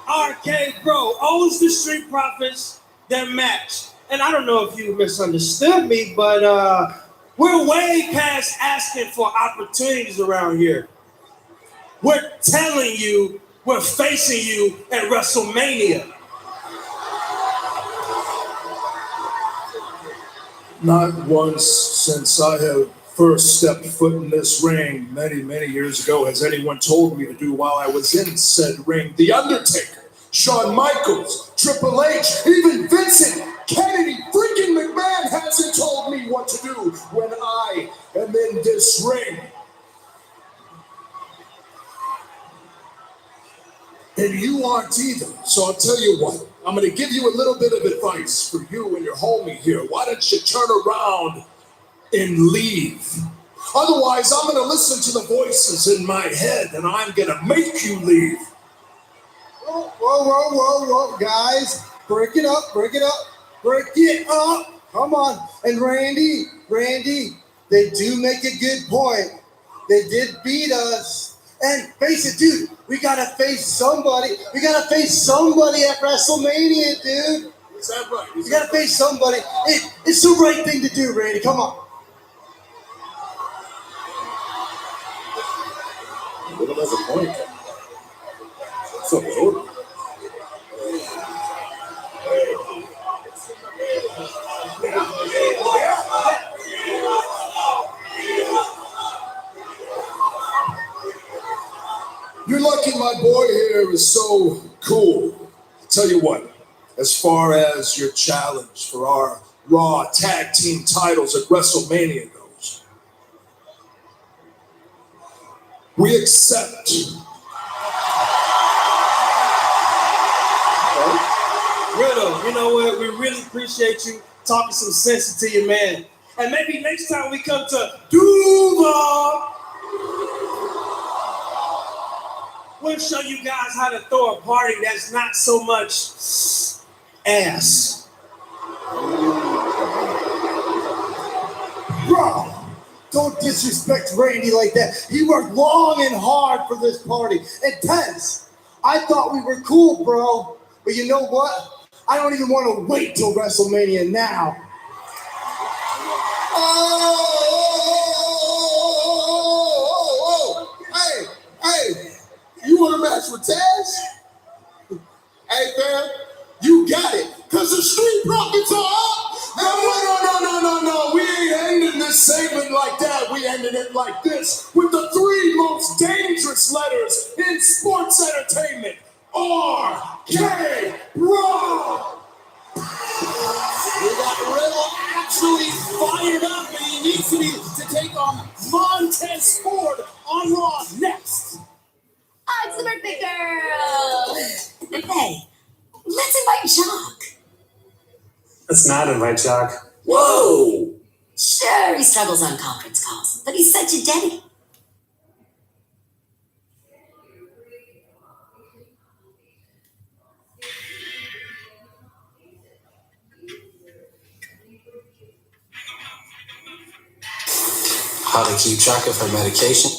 RK Bro owns the Street Profits, their match. And I don't know if you misunderstood me, but We're way past asking for opportunities around here. We're telling you we're facing you at WrestleMania. Not once since I have first stepped foot in this ring many, many years ago has anyone told me to do while I was in said ring. The Undertaker, Shawn Michaels, Triple H, even Vincent Kennedy, freaking McMahon hasn't told me what to do when I am in this ring. And you aren't either. So I'll tell you what, I'm going to give you a little bit of advice for you and your homie here. Why don't you turn around and leave? Otherwise, I'm going to listen to the voices in my head and I'm going to make you leave. Whoa, guys. Break it up. Come on. And Randy, they do make a good point. They did beat us. And face it, dude, we gotta face somebody. We gotta face somebody at WrestleMania, dude. Is that right? We gotta face somebody. It's the right thing to do, Randy. Come on. Little has a point. So, Lord. You're lucky my boy here is so cool. Tell you what, as far as your challenge for our Raw Tag Team titles at WrestleMania goes, we accept. Riddle, you know what? We really appreciate you talking some sense into you, man. And maybe next time we come to Duval, we'll show you guys how to throw a party that's not so much ass. Bro, don't disrespect Randy like that. He worked long and hard for this party. And Pence, I thought we were cool, bro. But you know what? I don't even want to wait till WrestleMania now. Hey, you want to match with Taz? Hey, fam, you got it. Because the Street Profits are up. No. We ain't ending this segment like that. We ended it like this with the 3 most dangerous letters in sports entertainment. R.K. Bro. We got Riddle actually fired up, and he needs to take on Montez Ford on Raw next. Oh, it's the birthday girl. Hey, let's invite Jock. Let's not invite Jock. Whoa! Sure, he struggles on conference calls, but he's such a Denny. How to keep track of her medication?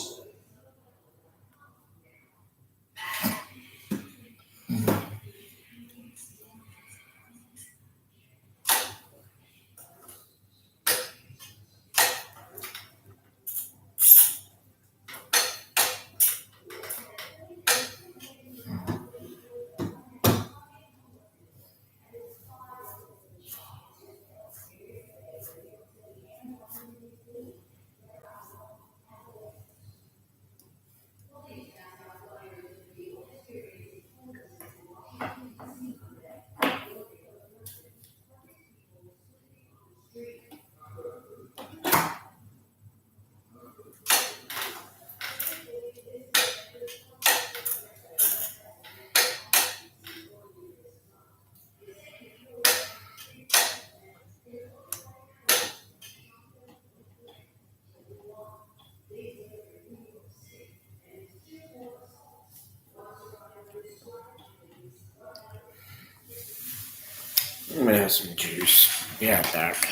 I'm gonna have some juice. Yeah, back.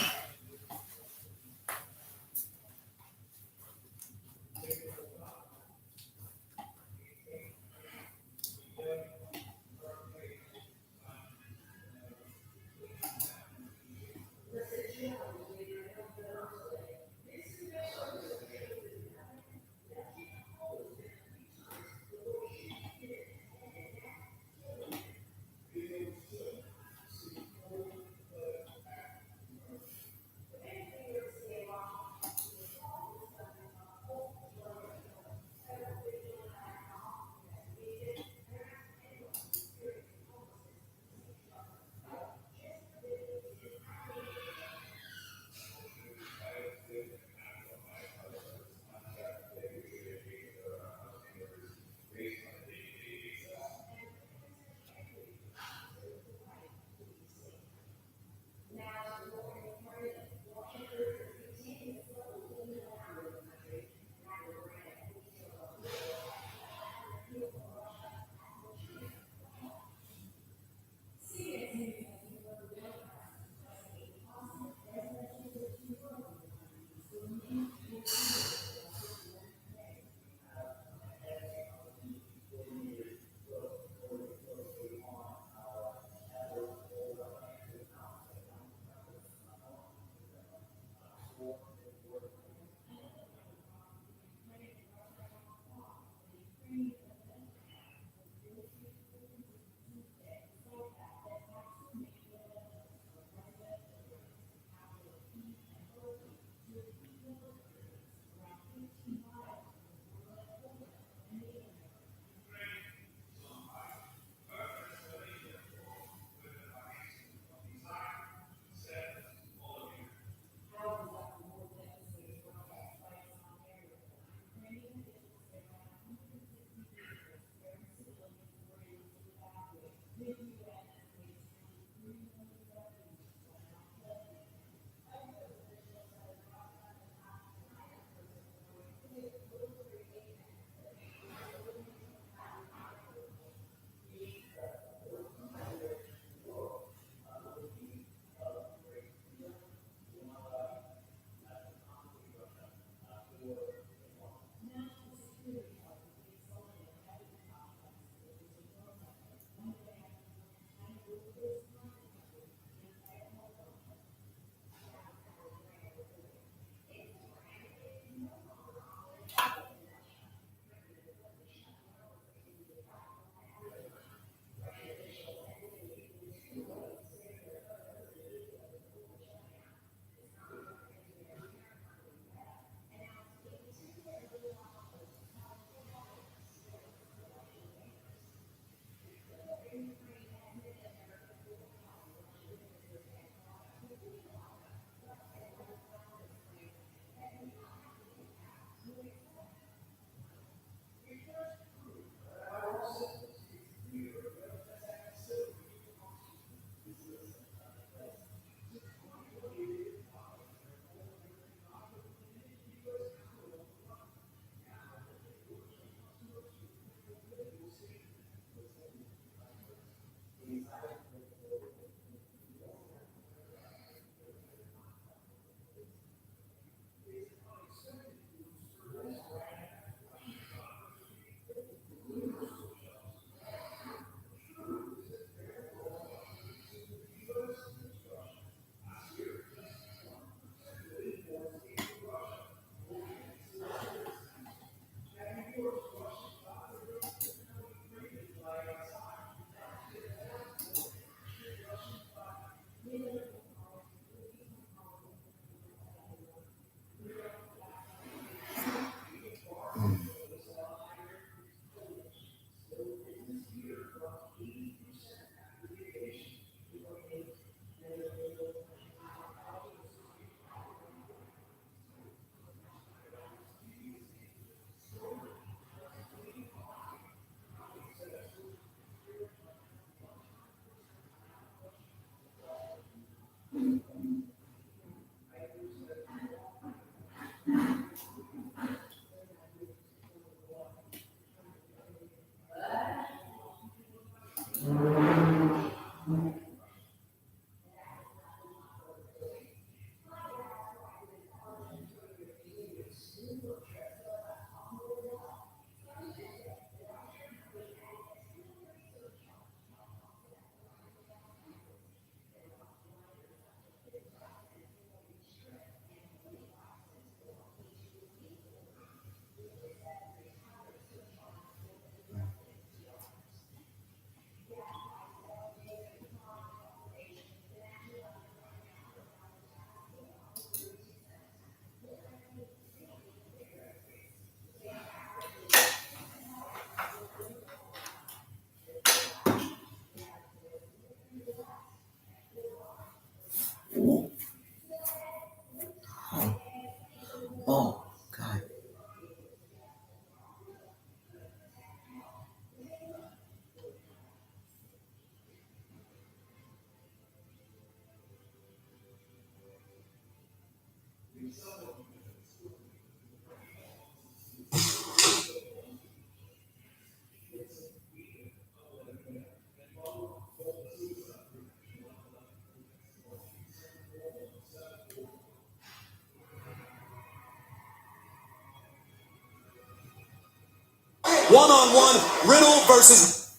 One-on-one, Riddle versus...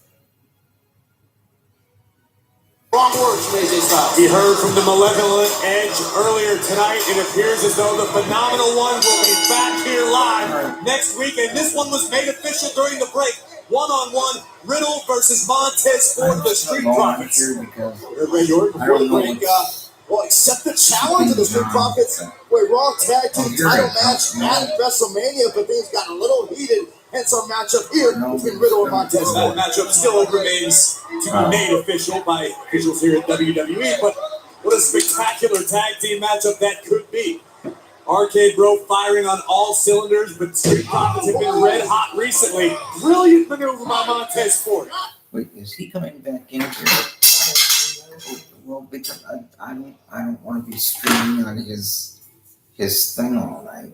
Wrong words from AJ Styles. We heard from the malevolent Edge earlier tonight. It appears as though the Phenomenal One will be back here live next week, and this one was made official during the break. One-on-one, Riddle versus Montez Ford, the Street Profits. Well, accept the challenge of the Street Profits. Wait, Raw Tag Team title match at WrestleMania, but things got a little heated. Hence our matchup here between Riddle and Montez That Ford. matchup still remains to be made official by officials here at WWE, but what a spectacular tag team matchup that could be. Arcade Bro firing on all cylinders, but Street Profits have been red hot recently. Brilliant maneuver by Montez Ford. Wait, is he coming back in here? Well, because I don't want to be streaming on his thing all night.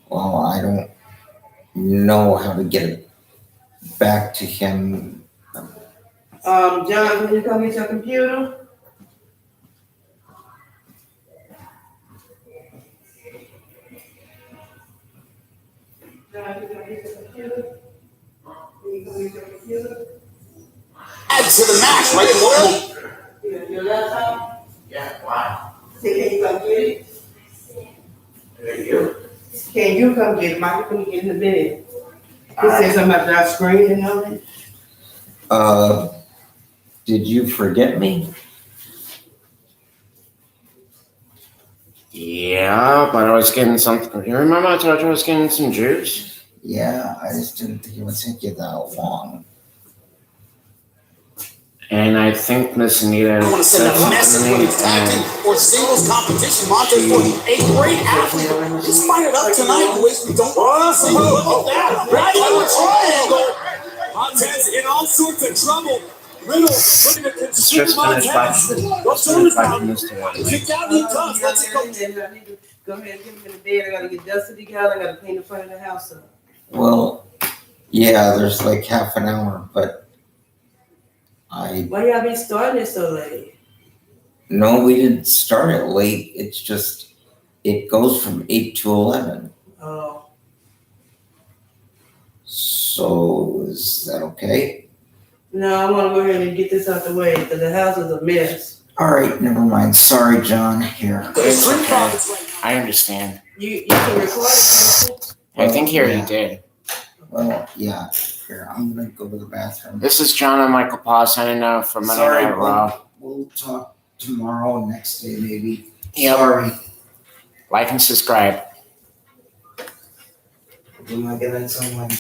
Well, I don't know how to get it back to him. John, can you come get your computer? Add to the match, right? Your laptop? Yeah, why? Say, can you come get it? Can you come get it? Michael, can you get in the bed? He said something about that screen and all that. Did you forget me? Yeah, but I was getting something. You remember I told you I was getting some juice? Yeah, I just didn't think it would take you that long. And I think Miss Anita. I want to send a message when it's tag team or singles competition. Montez Ford, a great athlete. He's fired up tonight in ways we don't want to see. Look at that. Right on the triangle. Montez in all sorts of trouble. Riddle looking to It's consume just finished by. Montez. It's finished 5 minutes to one. Kicked out, he comes. Let's go. I need to go ahead and get him in the bed. I gotta get dusted together. I gotta clean the front of the house up. Well, yeah, there's like half an hour, but Why y'all been starting it so late? no, we didn't start it late. It's just, it goes from 8 to 11. Oh, So is that okay? no, I wanna go ahead and get this out the way because the house is a mess. All right, never mind. Sorry, John. Here. It's okay. I understand. You can record it. I think he already did. Well, yeah. Here, I'm gonna go to the bathroom. This is John and Michael Paul signing out from Monday Sorry, Night Raw. we'll talk tomorrow, next day maybe. Yep. Sorry. Like and subscribe. Am I gonna tell my